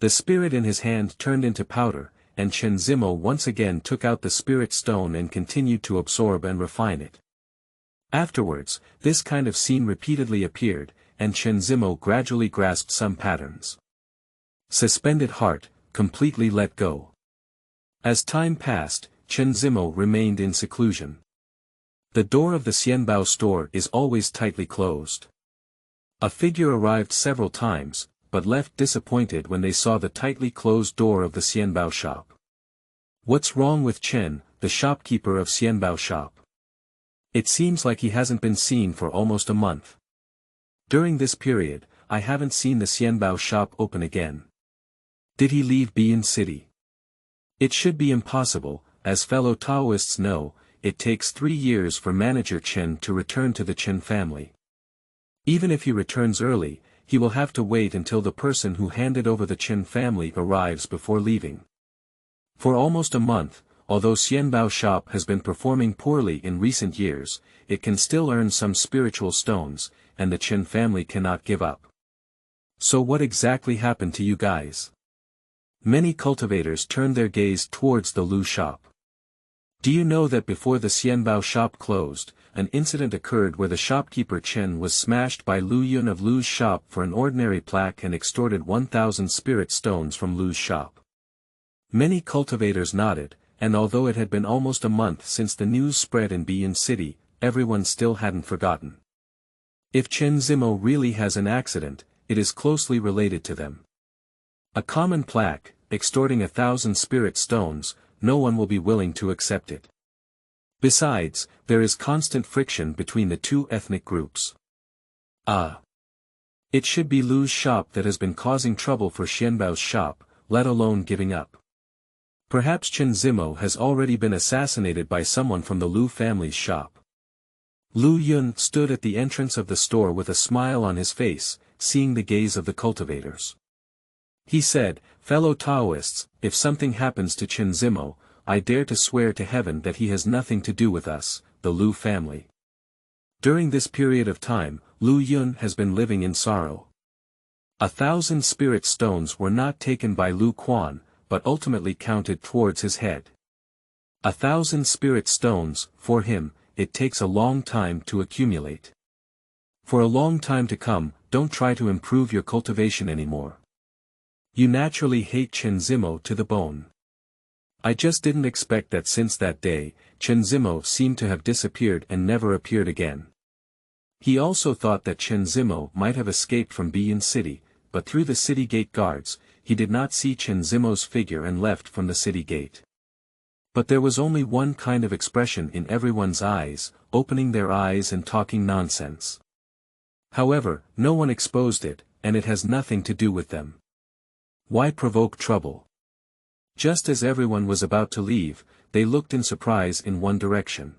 The spirit in his hand turned into powder, and Chen Zimo once again took out the spirit stone and continued to absorb and refine it. Afterwards, this kind of scene repeatedly appeared, and Chen Zimo gradually grasped some patterns. Suspended heart, completely let go. As time passed, Chen Zimo remained in seclusion. The door of the Xianbao store is always tightly closed. A figure arrived several times, but left disappointed when they saw the tightly closed door of the Xianbao shop. What's wrong with Chen, the shopkeeper of Xianbao shop? It seems like he hasn't been seen for almost a month. During this period, I haven't seen the Xianbao shop open again. Did he leave Bian City? It should be impossible, as fellow Taoists know, it takes 3 years for manager Chen to return to the Chen family. Even if he returns early, he will have to wait until the person who handed over the Chen family arrives before leaving. For almost a month, although Xianbao shop has been performing poorly in recent years, it can still earn some spiritual stones, and the Chen family cannot give up. So what exactly happened to you guys? Many cultivators turned their gaze towards the Lu shop. Do you know that before the Xianbao shop closed, an incident occurred where the shopkeeper Chen was smashed by Lu Yun of Lu's shop for an ordinary plaque and extorted 1,000 spirit stones from Lu's shop? Many cultivators nodded, and although it had been almost a month since the news spread in Bian City, everyone still hadn't forgotten. If Chen Zimo really has an accident, it is closely related to them. A common plaque, extorting 1,000 spirit stones, no one will be willing to accept it. Besides, there is constant friction between the two ethnic groups. It should be Lu's shop that has been causing trouble for Xianbao's shop, let alone giving up. Perhaps Chen Zimo has already been assassinated by someone from the Lu family's shop. Lu Yun stood at the entrance of the store with a smile on his face, seeing the gaze of the cultivators. He said, "Fellow Taoists, if something happens to Chen Zimo, I dare to swear to heaven that he has nothing to do with us, the Lu family." During this period of time, Lu Yun has been living in sorrow. 1,000 spirit stones were not taken by Lu Quan, but ultimately counted towards his head. 1,000 spirit stones, for him, it takes a long time to accumulate. For a long time to come, don't try to improve your cultivation anymore. You naturally hate Chen Zimo to the bone. I just didn't expect that since that day, Chen Zimo seemed to have disappeared and never appeared again. He also thought that Chen Zimo might have escaped from Biyan City, but through the city gate guards, he did not see Chen Zimo's figure and left from the city gate. But there was only one kind of expression in everyone's eyes, opening their eyes and talking nonsense. However, no one exposed it, and it has nothing to do with them. Why provoke trouble? Just as everyone was about to leave, they looked in surprise in one direction.